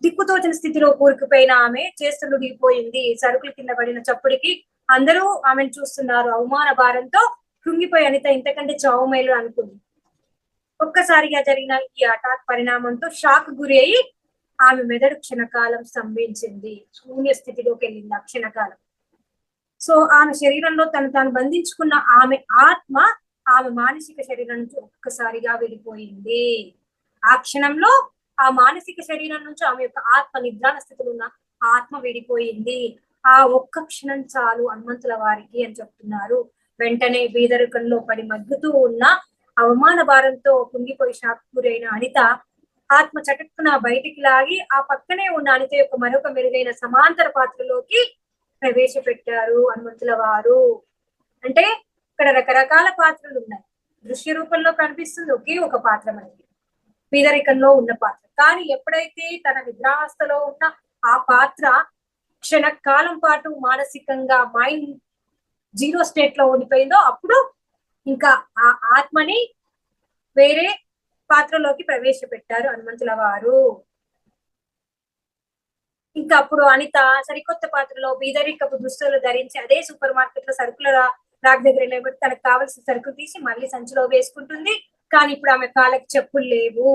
దిక్కుతోచిన స్థితిలో కూరుకుపోయిన ఆమె చేస్తులు దిగిపోయింది. సరుకులు కింద పడిన చప్పుడికి అందరూ ఆమెను చూస్తున్నారు. అవమాన భారంతో కృంగిపోయి అనిత ఇంతకంటే చావు మేలు అనుకుంది. ఒక్కసారిగా జరిగిన ఈ హఠాత్ పరిణామంతో షాక్ గురి అయి ఆమె మెదడు క్షణకాలం స్తంభించింది, శూన్య స్థితిలోకి వెళ్ళింది ఆ క్షణకాలం. సో ఆమె శరీరంలో తాను బంధించుకున్న ఆమె ఆత్మ ఆమె మానసిక శరీరం నుంచి ఒక్కసారిగా వెళ్ళిపోయింది. ఆ క్షణంలో ఆ మానసిక శరీరం నుంచి ఆమె యొక్క ఆత్మ నిద్రాణ స్థితిలో ఉన్న ఆత్మ విడిపోయింది. ఆ ఒక్క క్షణం చాలు హనుమంతుల వారికి అని చెప్తున్నారు. వెంటనే బీదరికంలో పడి మగ్గుతూ ఉన్న అవమాన భారంతో కుంగిపోయి షాక్ గురైన అనిత ఆత్మ చటుక్కున బయటికి లాగి ఆ పక్కనే ఉన్న అనిత యొక్క మరొక మెరుగైన సమాంతర పాత్రలోకి ప్రవేశపెట్టారు హనుమంతుల వారు. అంటే ఇక్కడ రకరకాల పాత్రలు ఉన్నాయి. దృశ్య రూపంలో కనిపిస్తుంది ఒకే ఒక పాత్ర మనకి, పేదరికంలో ఉన్న పాత్ర. కానీ ఎప్పుడైతే తన నిద్రావస్థలో ఉన్న ఆ పాత్ర క్షణకాలం పాటు మానసికంగా మైండ్ జీరో స్టేట్ లో ఉండిపోయిందో అప్పుడు ఇంకా ఆ ఆత్మని వేరే పాత్రలోకి ప్రవేశపెట్టారు హనుమంతుల వారు. ఇంకా అప్పుడు అనిత సరికొత్త పాత్రలో బీదరికపు దుస్తులు ధరించి అదే సూపర్ మార్కెట్ లో సరుకుల రాక్ దగ్గర నిలబడి తనకు కావాల్సిన సరుకులు తీసి మళ్ళీ సంచిలో వేసుకుంటుంది. కానీ ఇప్పుడు ఆమె కాళ్ళకి చెప్పులు లేవు.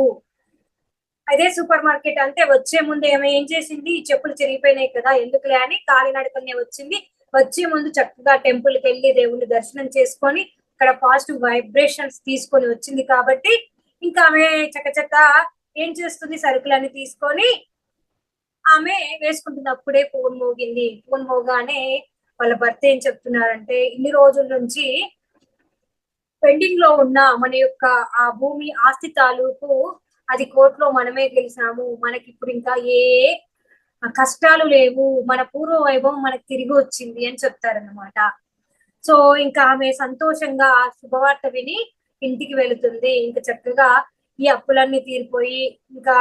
అదే సూపర్ మార్కెట్ అంటే వచ్చే ముందు ఏం చేసింది, ఈ చెప్పులు చిరిగిపోయినాయి కదా ఎందుకులే అని కాలినడకనే వచ్చింది. వచ్చే ముందు చక్కగా టెంపుల్ కి వెళ్ళి దేవుణ్ణి దర్శనం చేసుకొని ఇక్కడ పాజిటివ్ వైబ్రేషన్స్ తీసుకొని వచ్చింది కాబట్టి ఇంకా ఆమె చక్కచక్క ఏం చేస్తుంది, సరుకులన్నీ తీసుకొని ఆమె వేసుకుంటుంది. అప్పుడే ఫోన్ మోగింది. ఫోన్ మోగానే వాళ్ళ భర్త ఏం చెప్తున్నారంటే, ఇన్ని రోజుల నుంచి పెండింగ్ లో ఉన్న మన యొక్క ఆ భూమి ఆస్తి తాలూకు అది కోర్టులో మనమే గెలిచాము, మనకి ఇప్పుడు ఇంకా ఏ కష్టాలు లేవు, మన పూర్వ వైభవం మనకి తిరిగి వచ్చింది అని చెప్తారన్నమాట. సో ఇంకా ఆమె సంతోషంగా ఆ శుభవార్త విని ఇంటికి వెళుతుంది. ఇంకా చక్కగా ఈ అప్పులన్నీ తీరిపోయి ఇంకా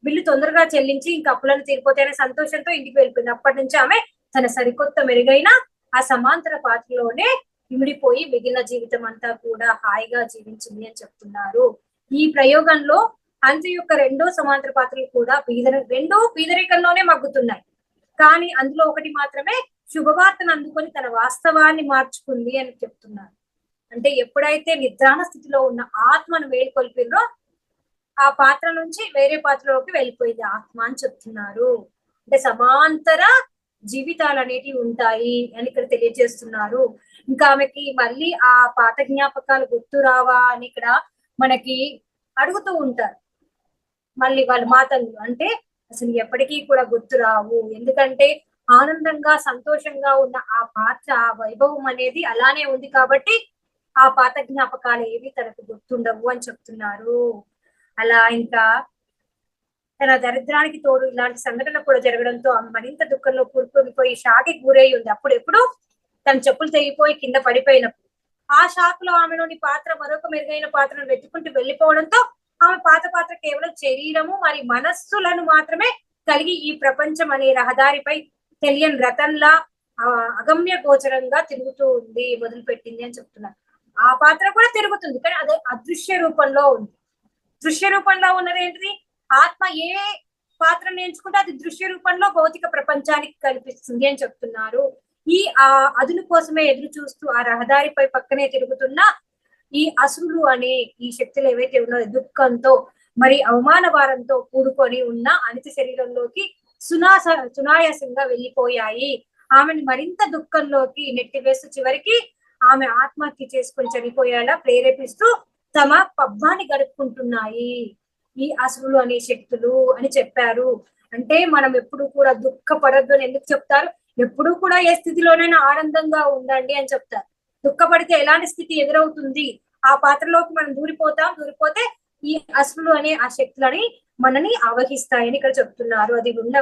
బిల్లు తొందరగా చెల్లించి ఇంకా అప్పులన్నీ తీరిపోతాయనే సంతోషంతో ఇంటికి వెళ్ళిపోయింది. అప్పటి నుంచి ఆమె తన సరికొత్త మెరుగైన ఆ సమాంతర పాత్రలోనే ఇమిడిపోయి మిగిలిన జీవితం అంతా కూడా హాయిగా జీవించింది అని చెప్తున్నారు. ఈ ప్రయోగంలో హంస యొక్క రెండో సమాంతర పాత్రలు కూడా రెండో బీదరికంలోనే మగ్గుతున్నాయి. కానీ అందులో ఒకటి మాత్రమే శుభవార్తను అందుకొని తన వాస్తవాన్ని మార్చుకుంది అని చెప్తున్నారు. అంటే ఎప్పుడైతే నిద్రాణ స్థితిలో ఉన్న ఆత్మను వేలుకొల్పిందో ఆ పాత్ర నుంచి వేరే పాత్రలోకి వెళ్ళిపోయింది ఆత్మ అని చెప్తున్నారు. అంటే సమాంతర జీవితాలు అనేటివి ఉంటాయి అని ఇక్కడ తెలియజేస్తున్నారు. ఇంకా ఆమెకి మళ్ళీ ఆ పాత జ్ఞాపకాలు గుర్తు రావా అని ఇక్కడ మనకి అడుగుతూ ఉంటారు మళ్ళీ వాళ్ళ మాతలు. అంటే అసలు ఎప్పటికీ కూడా గుర్తు రావు, ఎందుకంటే ఆనందంగా సంతోషంగా ఉన్న ఆ పాత్ర ఆ వైభవం అనేది అలానే ఉంది కాబట్టి ఆ పాత జ్ఞాపకాలు ఏవి తనకు గుర్తుండవు అని చెప్తున్నారు. అలా ఇంకా తన దరిద్రానికి తోడు ఇలాంటి సంఘటన కూడా జరగడంతో ఆమె మరింత దుఃఖంలో కూరుకునిపోయి షాకి గురై ఉంది. అప్పుడు ఎప్పుడు తన చెప్పులు తెగిపోయి కింద పడిపోయినప్పుడు ఆ షాక్ లో ఆమెలోని పాత్ర మరొక మెరుగైన పాత్రను వెతుకుంటూ వెళ్ళిపోవడంతో ఆమె పాత పాత్ర కేవలం శరీరము మరి మనస్సులను మాత్రమే కలిగి ఈ ప్రపంచం అనే రహదారిపై తెలియని రతంలా అగమ్య గోచరంగా తిరుగుతూ ఉంది, మొదలుపెట్టింది అని చెప్తున్నారు. ఆ పాత్ర కూడా తిరుగుతుంది కానీ అదే అదృశ్య రూపంలో ఉంది. దృశ్య రూపంలో ఉన్నది ఏంటిది, ఆత్మ ఏ పాత్రను ఎంచుకుంటే అది దృశ్య రూపంలో భౌతిక ప్రపంచానికి కనిపిస్తుంది అని చెప్తున్నారు. ఈ అదును కోసమే ఎదురు చూస్తూ ఆ రహదారిపై పక్కనే తిరుగుతున్న ఈ అసురులు అనే ఈ శక్తులు ఏవైతే ఉన్నాయో దుఃఖంతో మరి అవమాన భారంతో కూడుకొని ఉన్న అనిత శరీరంలోకి సునాయాసంగా వెళ్ళిపోయాయి. ఆమెను మరింత దుఃఖంలోకి నెట్టివేస్తూ చివరికి ఆమె ఆత్మహత్య చేసుకొని చనిపోయేలా ప్రేరేపిస్తూ తమ పబ్బాన్ని గడుపుకుంటున్నాయి ఈ అసురులు అనే శక్తులు అని చెప్పారు. అంటే మనం ఎప్పుడు కూడా దుఃఖపడద్దు అని ఎందుకు చెప్తారు, ఎప్పుడు కూడా ఏ స్థితిలోనైనా ఆనందంగా ఉండండి అని చెప్తారు. దుఃఖపడితే ఎలాంటి స్థితి ఎదురవుతుంది, ఆ పాత్రలోకి మనం దూరిపోతే ఈ అసురులు అనే ఆ శక్తులని మనని ఆవహిస్తాయని ఇక్కడ చెప్తున్నారు. అది ఉన్న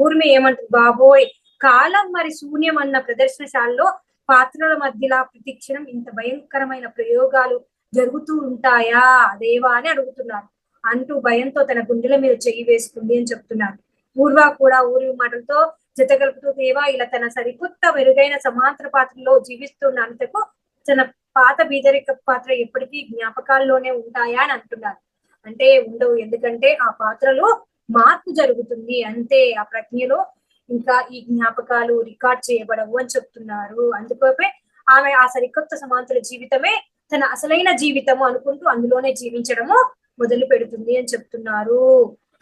ఊర్మి ఏమంటుంది, బాబోయ్ కాలం మరి శూన్యం అన్న ప్రదర్శనశాలలో పాత్రల మధ్యలా ప్రతిక్షణం ఇంత భయంకరమైన ప్రయోగాలు జరుగుతూ ఉంటాయా దేవా అని అడుగుతున్నారు. అంటూ భయంతో తన గుండెల మీద చెయ్యి వేసుకుంది అని చెప్తున్నారు. పూర్వ కూడా ఊరి మాటలతో జతగలుపుతూ దేవా ఇలా తన సరికొత్త మెరుగైన సమాంతర పాత్రలో జీవిస్తున్న అంతకు తన పాత బీదరిక పాత్ర ఎప్పటికీ జ్ఞాపకాల్లోనే ఉంటాయా అని అంటున్నారు. అంటే ఉండవు, ఎందుకంటే ఆ పాత్రలో మార్పు జరుగుతుంది అంతే, ఆ ప్రజ్ఞలో ఇంకా ఈ జ్ఞాపకాలు రికార్డ్ చేయబడవు అని చెప్తున్నారు. అందుకోసమే ఆమె ఆ సరికొత్త సమాంతర జీవితమే తన అసలైన జీవితము అనుకుంటూ అందులోనే జీవించడము మొదలు పెడుతుంది అని చెప్తున్నారు.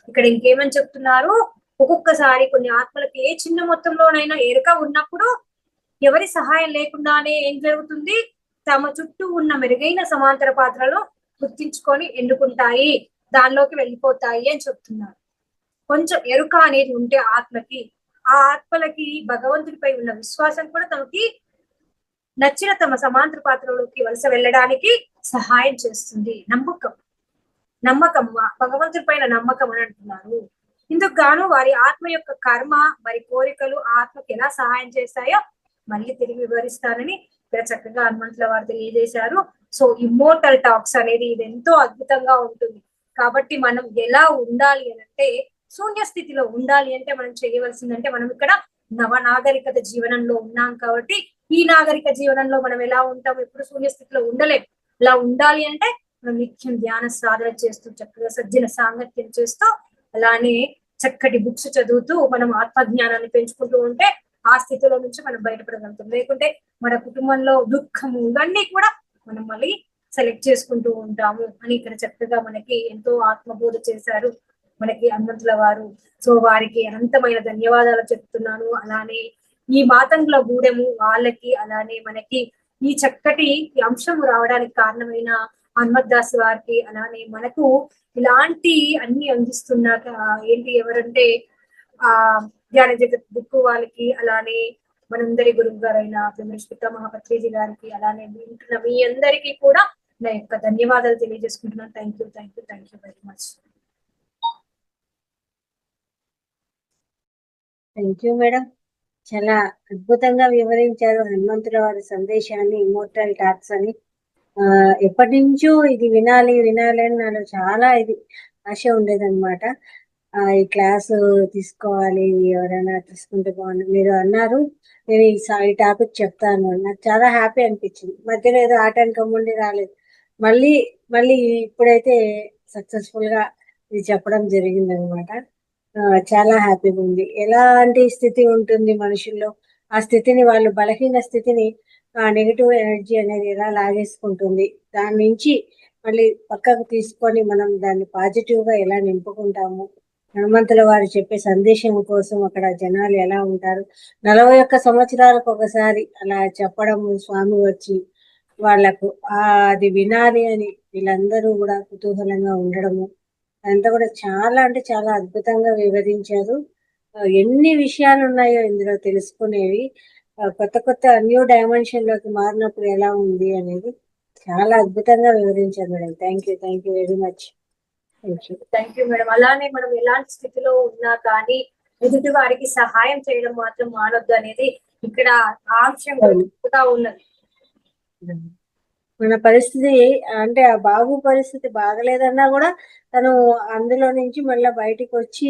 ఇక్కడ ఇంకేమని చెప్తున్నారు, ఒక్కొక్కసారి కొన్ని ఆత్మలకి ఏ చిన్న మొత్తంలోనైనా ఎరుక ఉన్నప్పుడు ఎవరి సహాయం లేకుండానే ఏం జరుగుతుంది, తమ చుట్టూ ఉన్న మెరుగైన సమాంతర పాత్రలు గుర్తించుకొని ఎన్నుకుంటాయి, దానిలోకి వెళ్ళిపోతాయి అని చెప్తున్నారు. కొంచెం ఎరుక అనేది ఉంటే ఆత్మకి, ఆ ఆత్మలకి భగవంతుడిపై ఉన్న విశ్వాసం కూడా తమకి నచ్చిన తమ సమాంతర పాత్రలోకి వలస వెళ్ళడానికి సహాయం చేస్తుంది. నమ్మకం భగవంతుడి పైన నమ్మకం అని అంటున్నారు. ఇందుకు గాను వారి ఆత్మ యొక్క కర్మ మరి కోరికలు ఆత్మకి ఎలా సహాయం చేస్తాయో మళ్ళీ తిరిగి వివరిస్తానని ఇక్కడ చక్కగా హనుమంతుల వారు తెలియజేశారు. సో ఇమ్మోర్టల్ టాక్స్ అనేది ఇది ఎంతో అద్భుతంగా ఉంటుంది. కాబట్టి మనం ఎలా ఉండాలి అని అంటే, శూన్య స్థితిలో ఉండాలి అంటే మనం చేయవలసిందంటే, మనం ఇక్కడ నవనాగరికత జీవనంలో ఉన్నాం కాబట్టి ఈ నాగరిక జీవనంలో మనం ఎలా ఉంటాం, ఎప్పుడు శూన్య స్థితిలో ఉండలేం. అలా ఉండాలి అంటే మనం నిత్యం ధ్యాన సాధన చేస్తూ చక్కగా సజ్జన సాంగత్యం చేస్తూ అలానే చక్కటి బుక్స్ చదువుతూ మనం ఆత్మజ్ఞానాన్ని పెంచుకుంటూ ఉంటే ఆ స్థితిలో నుంచి మనం బయటపడగలుగుతాం. లేకుంటే మన కుటుంబంలో దుఃఖము ఇవన్నీ కూడా మనం మళ్ళీ సెలెక్ట్ చేసుకుంటూ ఉంటాము అని ఇక్కడ చక్కగా మనకి ఎంతో ఆత్మబోధ చేశారు మనకి హనుమంతుల వారు. సో వారికి అనంతమైన ధన్యవాదాలు చెప్తున్నాను. అలానే ఈ మాతంగుల గూడెము వాళ్ళకి, అలానే మనకి ఈ చక్కటి అంశం రావడానికి కారణమైన హనుమత్ దాస్ వారికి, అలానే మనకు ఇలాంటి అన్ని అందిస్తున్న ఏంటి ఎవరంటే ఆ ధ్యాన జగత్ బుక్ వాళ్ళకి, అలానే మనందరి గురువు గారైన పితా మహాపత్రిజీ గారికి, అలానే వింటున్న మీ అందరికీ కూడా నా యొక్క ధన్యవాదాలు తెలియజేసుకుంటున్నాను. Thank you very much. Thank you madam. చాలా అద్భుతంగా వివరించారు హనుమంతుల వారి సందేశాన్ని, ఇమ్మోర్టల్ టాక్స్ అని. ఎప్పటి నుంచో ఇది వినాలి వినాలి అని నాలో చాలా ఇది ఆశ ఉండేదన్నమాట. ఈ క్లాసు తీసుకోవాలి, ఎవరైనా తీసుకుంటే బాగుంది. మీరు అన్నారు, నేను ఈ టాపిక్ చెప్తాను. నాకు చాలా హ్యాపీ అనిపించింది. మధ్యలో ఏదో ఆట అనుకోమండి రాలేదు. మళ్ళీ మళ్ళీ ఇప్పుడైతే సక్సెస్ఫుల్ గా ఇది చెప్పడం జరిగింది అనమాట. చాలా హ్యాపీగా ఉంది. ఎలాంటి స్థితి ఉంటుంది మనుషుల్లో, ఆ స్థితిని వాళ్ళు బలహీన స్థితిని ఆ నెగిటివ్ ఎనర్జీ అనేది ఎలా లాగేసుకుంటుంది, దాని నుంచి మళ్ళీ పక్కకు తీసుకొని మనం దాన్ని పాజిటివ్ గా ఎలా నింపుకుంటాము. హనుమంతుల వారు చెప్పే సందేశం కోసం అక్కడ జనాలు ఎలా ఉంటారు. 41 సంవత్సరాలకు ఒకసారి అలా చెప్పడం, స్వామి వచ్చి వాళ్లకు అది వినాలి అని వీళ్ళందరూ కూడా కుతూహలంగా ఉండడము, అంతా కూడా చాలా అంటే చాలా అద్భుతంగా వివరించారు. ఎన్ని విషయాలు ఉన్నాయో ఇందులో తెలుసుకునేవి. కొత్త కొత్త న్యూ డైమెన్షన్ లోకి మారినప్పుడు ఎలా ఉంది అనేది చాలా అద్భుతంగా వివరించారు madam. Thank you very much. Thank you madam. అలానే మనం ఎలాంటి స్థితిలో ఉన్నా కానీ ఎదుటి వారికి సహాయం చేయడం మాత్రం మానొద్దు అనేది ఇక్కడ ఆంక్షం ఉన్నది. మన పరిస్థితి అంటే ఆ బాబు పరిస్థితి బాగలేదన్నా కూడా తను అందులో నుంచి మళ్ళీ బయటికి వచ్చి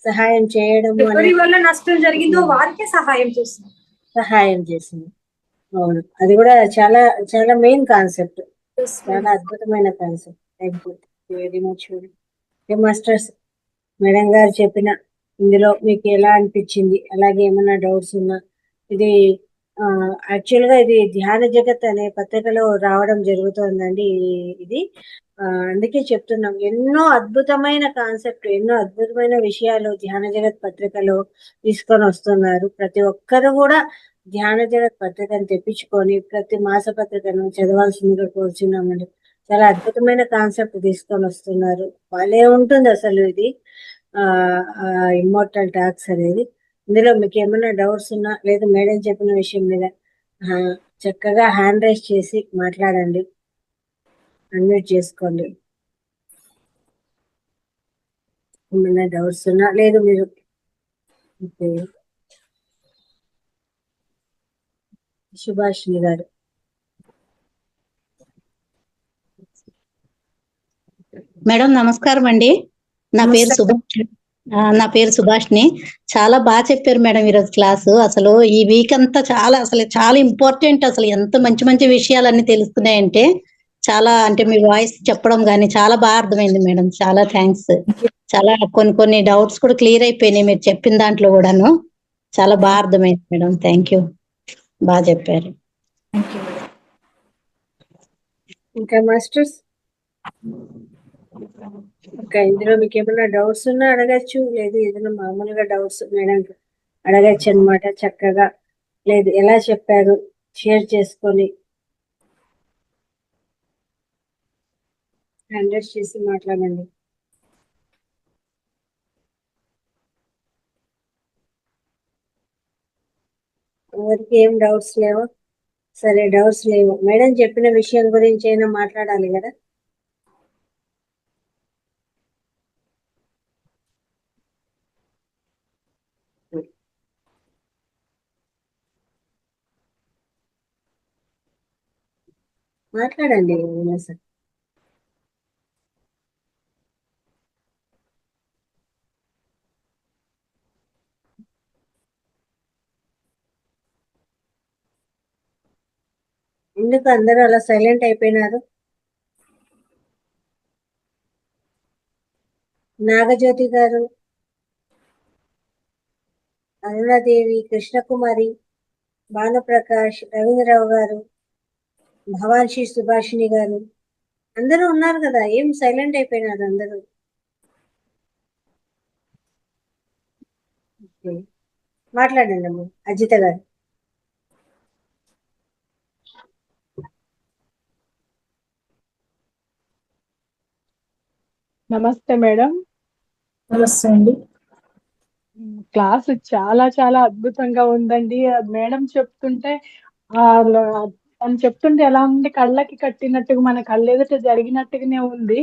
సహాయం చేయడం వల్ల నష్టం జరిగిందో వారికే సహాయం చేసింది. అవును, అది కూడా చాలా చాలా మెయిన్ కాన్సెప్ట్, చాలా అద్భుతమైన concept. Thank you very much masters. Madam గారు చెప్పిన ఇందులో మీకు ఎలా అనిపించింది, అలాగే ఏమైనా డౌట్స్ ఉన్నా, ఇది యాక్చువల్ గా ఇది ధ్యాన జగత్ అనే పత్రికలో రావడం జరుగుతుందండి. ఇది అందుకే చెప్తున్నాం, ఎన్నో అద్భుతమైన కాన్సెప్ట్, ఎన్నో అద్భుతమైన విషయాలు ధ్యాన జగత్ పత్రికలో తీసుకొని వస్తున్నారు. ప్రతి ఒక్కరు కూడా ధ్యాన జగత్ పత్రికను తెప్పించుకొని ప్రతి మాస పత్రికను చదవాల్సిందిగా కోరుచున్నామండి. చాలా అద్భుతమైన కాన్సెప్ట్ తీసుకొని వస్తున్నారు. భలే ఉంటుంది అసలు ఇది ఇమ్మోర్టల్ టాక్స్ అనేది. ఇందులో మీకు ఏమైనా డౌట్స్ ఉన్నా, లేదా మేడం చెప్పిన విషయం మీద చక్కగా హ్యాండ్ రైజ్ చేసి మాట్లాడండి, అన్మ్యూట్ చేసుకోండి. ఏమైనా డౌట్స్ ఉన్నా, లేదు మీరు సుభాషిణి గారు. మేడం నమస్కారం అండి. నా పేరు సుభాష్ని. చాలా బాగా చెప్పారు మేడం ఈరోజు క్లాసు. అసలు ఈ వీక్ అంతా చాలా ఇంపార్టెంట్. అసలు ఎంత మంచి మంచి విషయాలన్నీ తెలుస్తున్నాయంటే చాలా, అంటే మీ వాయిస్ చెప్పడం కానీ చాలా బాగా అర్థమైంది మేడం. చాలా థ్యాంక్స్. చాలా కొన్ని డౌట్స్ కూడా క్లియర్ అయిపోయినాయి మీరు చెప్పిన దాంట్లో కూడాను. చాలా బాగా అర్థమైంది మేడం. థ్యాంక్ యూ, బాగా చెప్పారు. ఇంకా మాస్టర్స్ ఇందులో మీకు ఏమైనా డౌట్స్ ఉన్నా అడగచ్చు, లేదు ఏదైనా మామూలుగా డౌట్స్ మేడం అడగచ్చు అనమాట. చక్కగా లేదు ఎలా చెప్పారు షేర్ చేసుకొని హ్యాండ్రెస్ చేసి మాట్లాడండి. ఎవరికి ఏం డౌట్స్ లేవు? సరే, డౌట్స్ లేవు. మేడం చెప్పిన విషయం గురించి అయినా మాట్లాడాలి కదా. మాట్లాడండి సార్. ఎందుకు అందరూ అలా సైలెంట్ అయిపోయినారు? నాగజ్యోతి గారు, అరుణాదేవి, కృష్ణకుమారి, భానుప్రకాష్, రవీంద్రరావు గారు, భవాన్షి సుభాషిణి గారు అందరూ ఉన్నారు కదా, ఏం సైలెంట్ అయిపోయినారు అందరూ? ఓకే. మాట్లాడండి అమ్మ అజిత గారు. నమస్తే మేడం. నమస్తే అండి. క్లాస్ చాలా చాలా అద్భుతంగా ఉందండి. మేడం చెప్తుంటే తను చెప్తుంటే ఎలా ఉంది, కళ్ళకి కట్టినట్టుగా మన కళ్ళ ఎదుట జరిగినట్టుగానే ఉంది.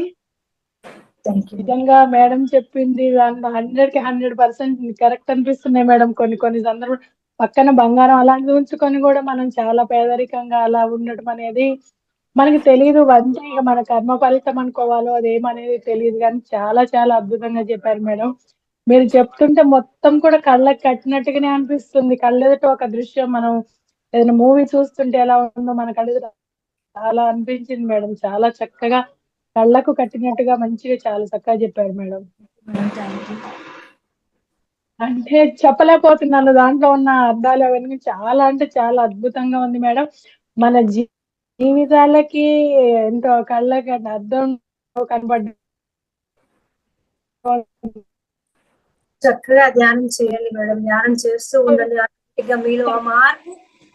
Thank you. నిజంగా మేడం చెప్పింది 100కి 100% కరెక్ట్ అనిపిస్తున్నాయి మేడం. కొన్ని సందర్భం పక్కన బంగారం అలాంటిది ఉంచుకొని కూడా మనం చాలా పేదరికంగా అలా ఉండటం అనేది మనకి తెలియదు. అంటే ఇక మన కర్మ ఫలితం అనుకోవాలో అదేమనేది తెలియదు, కానీ చాలా చాలా అద్భుతంగా చెప్పారు మేడం. మీరు చెప్తుంటే మొత్తం కూడా కళ్ళకి కట్టినట్టుగానే అనిపిస్తుంది. కళ్ళెదుట ఒక దృశ్యం మనం ఏదైనా మూవీ చూస్తుంటే ఎలా ఉందో మన కళ్ళెదుట అలా అనిపించింది మేడం. చాలా చక్కగా కళ్ళకు కట్టినట్టుగా మంచిగా చాలా చక్కగా చెప్పారు మేడం. Thank you. అంటే చెప్పలేకపోతున్నాను, దాంట్లో ఉన్న అర్థాలు అవన్నీ చాలా అంటే చాలా అద్భుతంగా ఉంది మేడం. మన జీవితాలకి ఎంతో కళ్ళకి అర్థం కనబడ్డ చక్కగా ధ్యానం చేయండి మేడం. ధ్యానం చేస్తూ ఉండండి. ఆటోమేటిక్గా మీలో ఆ మార్పు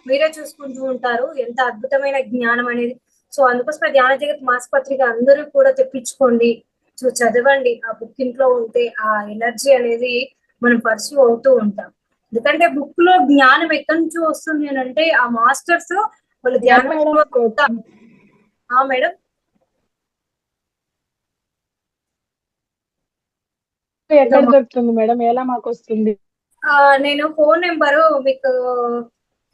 మీరే చూసుకుంటూ ఉంటారు. ఎంత అద్భుతమైన జ్ఞానం అనేది. సో అందుకోసమే ధ్యాన జగత్ మాసపత్రిక అందరూ కూడా తెప్పించుకోండి. సో చదవండి. ఆ బుక్ ఇంట్లో ఉంటే ఆ ఎనర్జీ అనేది మనం పర్సూ అవుతూ ఉంటాం. ఎందుకంటే బుక్ లో జ్ఞానం ఎక్కడి నుంచి వస్తుంది అని అంటే ఆ మాస్టర్స్ వాళ్ళు ధ్యానం మేడం ఎక్కడ దొరుకుతుంది మేడం, ఎలా మాకు వస్తుంది? నేను ఫోన్ నెంబరు మీకు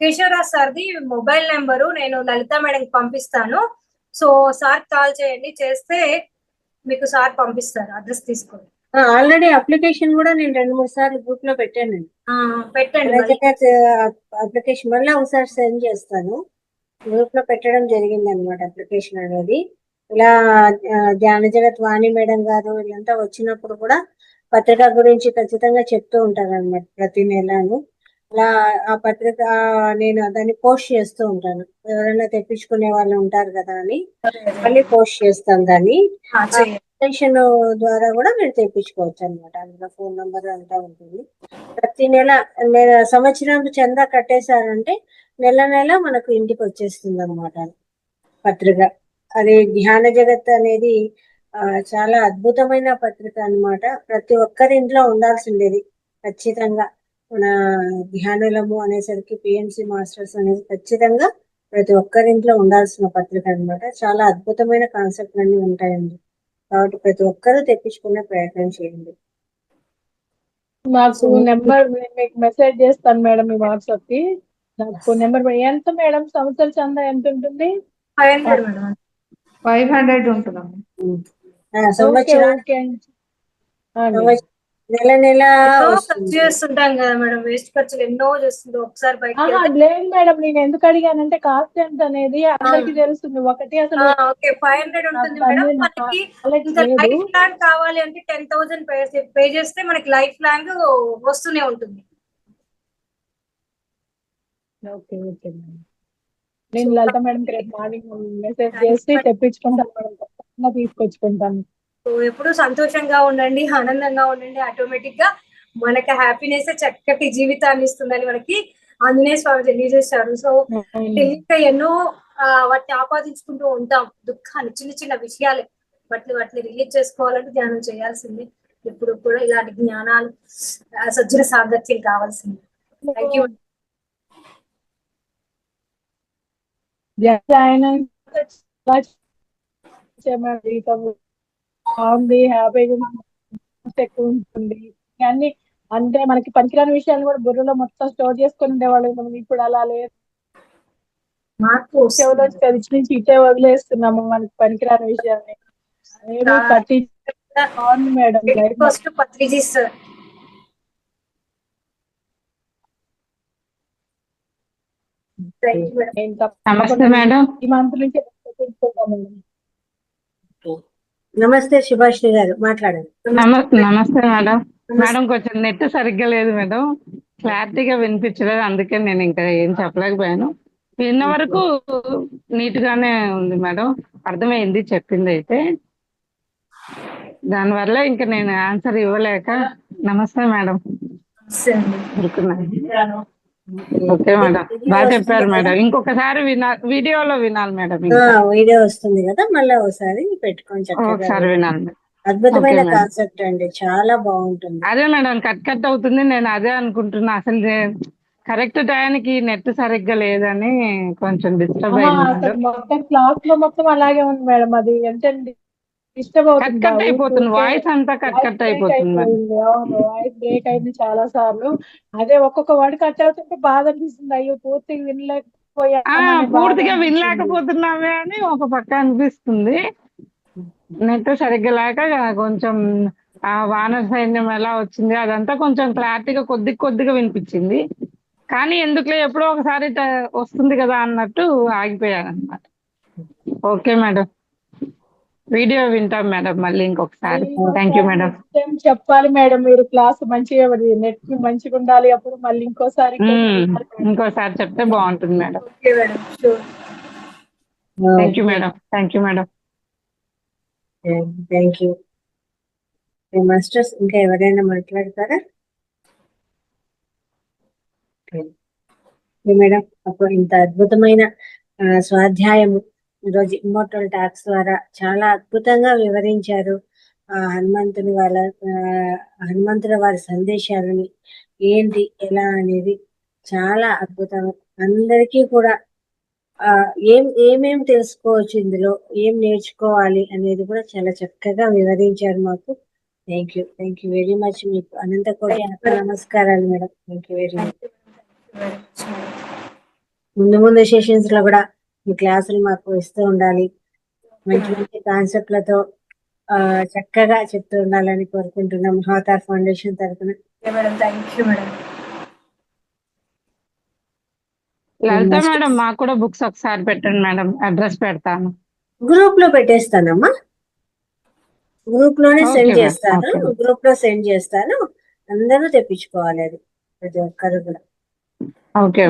కేశవరాజ్ సార్ది మొబైల్ నెంబరు నేను లలిత మేడంకి పంపిస్తాను. సో సార్ కాల్ చేయండి, చేస్తే మీకు సార్ పంపిస్తారు. అడ్రస్ తీసుకోండి. ఆల్రెడీ అప్లికేషన్ కూడా నేను 2-3 సార్లు గ్రూప్ లో పెట్టానండి. పెట్టండి. అప్లికేషన్ మళ్ళీ ఒకసారి సెండ్ చేస్తాను. గ్రూప్ లో పెట్టడం జరిగింది అనమాట అప్లికేషన్ అనేది. ఇలా ధ్యాన జగత్ వాణి మేడం గారు వీళ్ళంతా వచ్చినప్పుడు కూడా పత్రిక గురించి ఖచ్చితంగా చెప్తూ ఉంటారు అనమాట ప్రతి నెలను. అలా ఆ పత్రిక నేను దాన్ని పోస్ట్ చేస్తూ ఉంటాను. ఎవరైనా తెప్పించుకునే వాళ్ళు ఉంటారు కదా అని మళ్ళీ పోస్ట్ చేస్తాను దాన్ని. అప్లికేషన్ ద్వారా కూడా మీరు తెప్పించుకోవచ్చు అనమాట. అందులో ఫోన్ నంబర్ అంతా ఉంటుంది. ప్రతి నెల సంవత్సరం చందా కట్టేశారంటే నెల నెల మనకు ఇంటికి వచ్చేస్తుంది అనమాట పత్రిక. అది ధ్యాన జగత్ అనేది చాలా అద్భుతమైన పత్రిక అన్నమాట. ప్రతి ఒక్కరి ఇంట్లో ఉండాల్సిండేది ఖచ్చితంగా. మన ధ్యానులము అనేసరికి పిఎంసి మాస్టర్స్ అనేది ఖచ్చితంగా ప్రతి ఒక్కరింట్లో ఉండాల్సిన పత్రిక అన్నమాట. చాలా అద్భుతమైన కాన్సెప్ట్ అన్ని ఉంటాయండి. కాబట్టి ప్రతి ఒక్కరూ తెప్పించుకునే ప్రయత్నం చేయండి. నాకు నెంబర్ మీకు మెసేజ్ చేస్తాను మేడం మీ వాట్సాప్ కి. నాకు నెంబర్ ఎంత మేడం, సంవత్సరం చందా ఎంత ఉంటుంది? 500 మేడం. 500 ఉంటుందమ్మా. నెల నెల ఖర్చు చేస్తుంటాం కదా మేడం, వేస్ట్ ఖర్చులు ఎన్నో చేస్తుంటాం. ఒకసారి లేదు మేడం, నేను ఎందుకు అడిగానంటే కాస్ట్ ఎంత అనేది అందరికి తెలుస్తుంది. ఒకటి అసలు 500 ఉంటుంది మేడం. మనకి లైఫ్ లాంగ్ కావాలి అంటే 10,000 పే చేస్తే మనకి లైఫ్ లాంగ్ వస్తూనే ఉంటుంది. Okay okay madam. నేను లలిత మేడం రేపు మార్నింగ్ మెసేజ్ చేసి తెప్పించుకుంటాను మేడం, తీసుకొచ్చుకుంటాను. సో ఎప్పుడు సంతోషంగా ఉండండి, ఆనందంగా ఉండండి. ఆటోమేటిక్ గా మనకి హ్యాపీనెస్ చక్కటి జీవితాన్ని ఇస్తుందని మనకి ఆంజనేయ స్వామి తెలియజేశారు. సో ఇంకా ఎన్నో వాటిని ఆపాదించుకుంటూ ఉంటాం, దుఃఖాన్ని, చిన్న చిన్న విషయాలే. వాటిని రిలీజ్ చేసుకోవాలంటే ధ్యానం చేయాల్సిందే. ఎప్పుడు కూడా ఇలాంటి జ్ఞానాలు, సజ్జన సాంగత్యం కావాల్సిందే. Thank you. బాగుంది, హ్యాపీగా ఎక్కువ ఉంటుంది. అన్ని అంటే మనకి పనికిరాని విషయాలు కూడా బుర్రలో మొత్తం స్టోర్ చేసుకుని ఉండేవాళ్ళు. మనం ఇప్పుడు అలా లేదు, నుంచి ఇటే వదిలేస్తున్నాము మనకి పనికిరాని విషయాన్ని. బాగుంది మేడం. పత్రిజీ సార్, నమస్తే మేడం. ఈ మంత్ నుంచి నమస్తే సుభాషిణి గారు, మాట్లాడండి. నమస్తే మేడం. మేడం కొంచెం నెట్ సరిగ్గా లేదు మేడం, క్లారిటీగా వినిపించలేదు, అందుకే నేను ఇంకా ఏం చెప్పలేకపోయాను. విన్న వరకు నీట్ గానే ఉంది మేడం, అర్థమైంది చెప్పింది అయితే. దానివల్ల ఇంకా నేను ఆన్సర్ ఇవ్వలేక నమస్తే మేడం సరే అండి. ఊరుకున్నాను. ఓకే మేడం, బాగా చెప్పారు మేడం. ఇంకొకసారి వీడియోలో వినాలి మేడం, ఇంకా వీడియో వస్తుంది కదా, మళ్ళీ ఒకసారి పెట్టుకొని చక్కగా ఒకసారి వినాలి మేడం. అద్భుతమైన ఓకే మేడం. కాన్సెప్ట్ అండి, చాలా బాగుంటుంది. అదే మేడం, కట్ అవుతుంది. నేను అదే అనుకుంటున్నా, అసలు కరెక్ట్ టైంకి నెట్ సరిగ్గా లేదని కొంచెం డిస్టర్బ్ అయింది అసలు మేడం. మొత్తం క్లాస్ లో మొత్తం అలాగే ఉంది మేడం. అది అంటే డిస్టర్బ్ అవుతుంది. కట్ అయిపోతుంది, వాయిస్ అంతా కట్ అయిపోతుంది మేడం. అవును, వాయిస్ బ్రేక్ అయింది చాలా సార్లు. అదే ఒక్కొక్క వర్డ్ కట్ అవుతుంటే బాధ అనిపిస్తుంది. అయ్యో పూర్తిగా వినలేకపోయామని బాధ పూర్తిగా అనిపిస్తుంది. వినలేకపోతున్నామే అని ఒక పక్క అనిపిస్తుంది. నెట్ సరిగ్గా లేక కొంచెం ఆ వానర సైన్యం ఎలా వచ్చింది అదంతా కొంచెం క్లారిటీగా కొద్దిగా వినిపించింది. కానీ ఎందుకులే, ఎప్పుడో ఒకసారి వస్తుంది కదా అన్నట్టు ఆగిపోయాను అనమాట. ఓకే మేడం, వీడియో వింటాం మేడం మళ్ళీ ఇంకొకసారి. Thank you madam. చెప్పాలి మేడం, మీరు క్లాస్ మంచిగా నెట్ మంచిగా ఉండాలి. అప్పుడు మళ్ళీ ఇంకోసారి ఇంకోసారి చెప్తే బాగుంటుంది madam. Okay madam, sure. Thank you madam, thank you madam. Thank you. Masters ఇంకా ఎవరైనా మాట్లాడతారా? మేడం, అప్పుడు ఇంత అద్భుతమైన స్వాధ్యాయము ఈరోజు ఇమ్మోర్టల్ టాక్స్ ద్వారా చాలా అద్భుతంగా వివరించారు. హనుమంతుల వారి సందేశాలని ఏంటి ఎలా అనేది చాలా అద్భుతం. అందరికీ కూడా ఏమేం తెలుసుకోవచ్చు, ఇందులో ఏం నేర్చుకోవాలి అనేది కూడా చాలా చక్కగా వివరించారు మాకు. Thank you very much. మీకు అనంత కోటి నమస్కారాలు madam. Thank you very much. ముందు సెషన్స్ లో కూడా మీ క్లాసులు మాకు ఇస్తూ ఉండాలి. మంచి మంచి కాన్సెప్ట్లతో చక్కగా చెప్తూ ఉండాలని కోరుకుంటున్నాం మహావతార్ ఫౌండేషన్ తరఫున. లలిత మేడం, మాకు కూడా బుక్స్ ఒకసారి పెట్టండి మేడం, అడ్రస్ పెడతాను. గ్రూప్ లో పెట్టేస్తానమ్మా, గ్రూప్ లోనే సెండ్ చేస్తాను. గ్రూప్ లో సెండ్ చేస్తాను, అందరూ తెప్పించుకోవాలి అది ప్రతి ఒక్కరు కూడా. ఓకే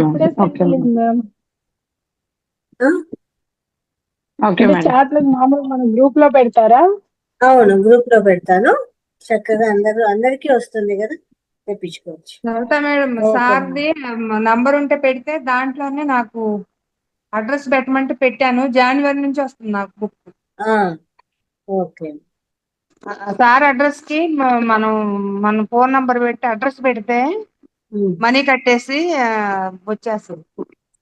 చాట్ మామూలు మనం గ్రూప్ లో పెడతారా? అవును, గ్రూప్ లో పెడతాను. చక్కగా అందరికీ వస్తుంది కదా, తెప్పించుకోవచ్చు. మేడం, సార్ది నంబర్ ఉంటే పెడితే దాంట్లోనే నాకు అడ్రస్ పెట్టమంటే పెట్టాను. జనవరి నుంచి వస్తుంది నాకు బుక్. ఓకే, సార్ అడ్రస్ కి మన ఫోన్ నంబర్ పెట్టి అడ్రస్ పెడితే మనీ కట్టేసి వచ్చేస్తుంది.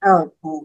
అవును.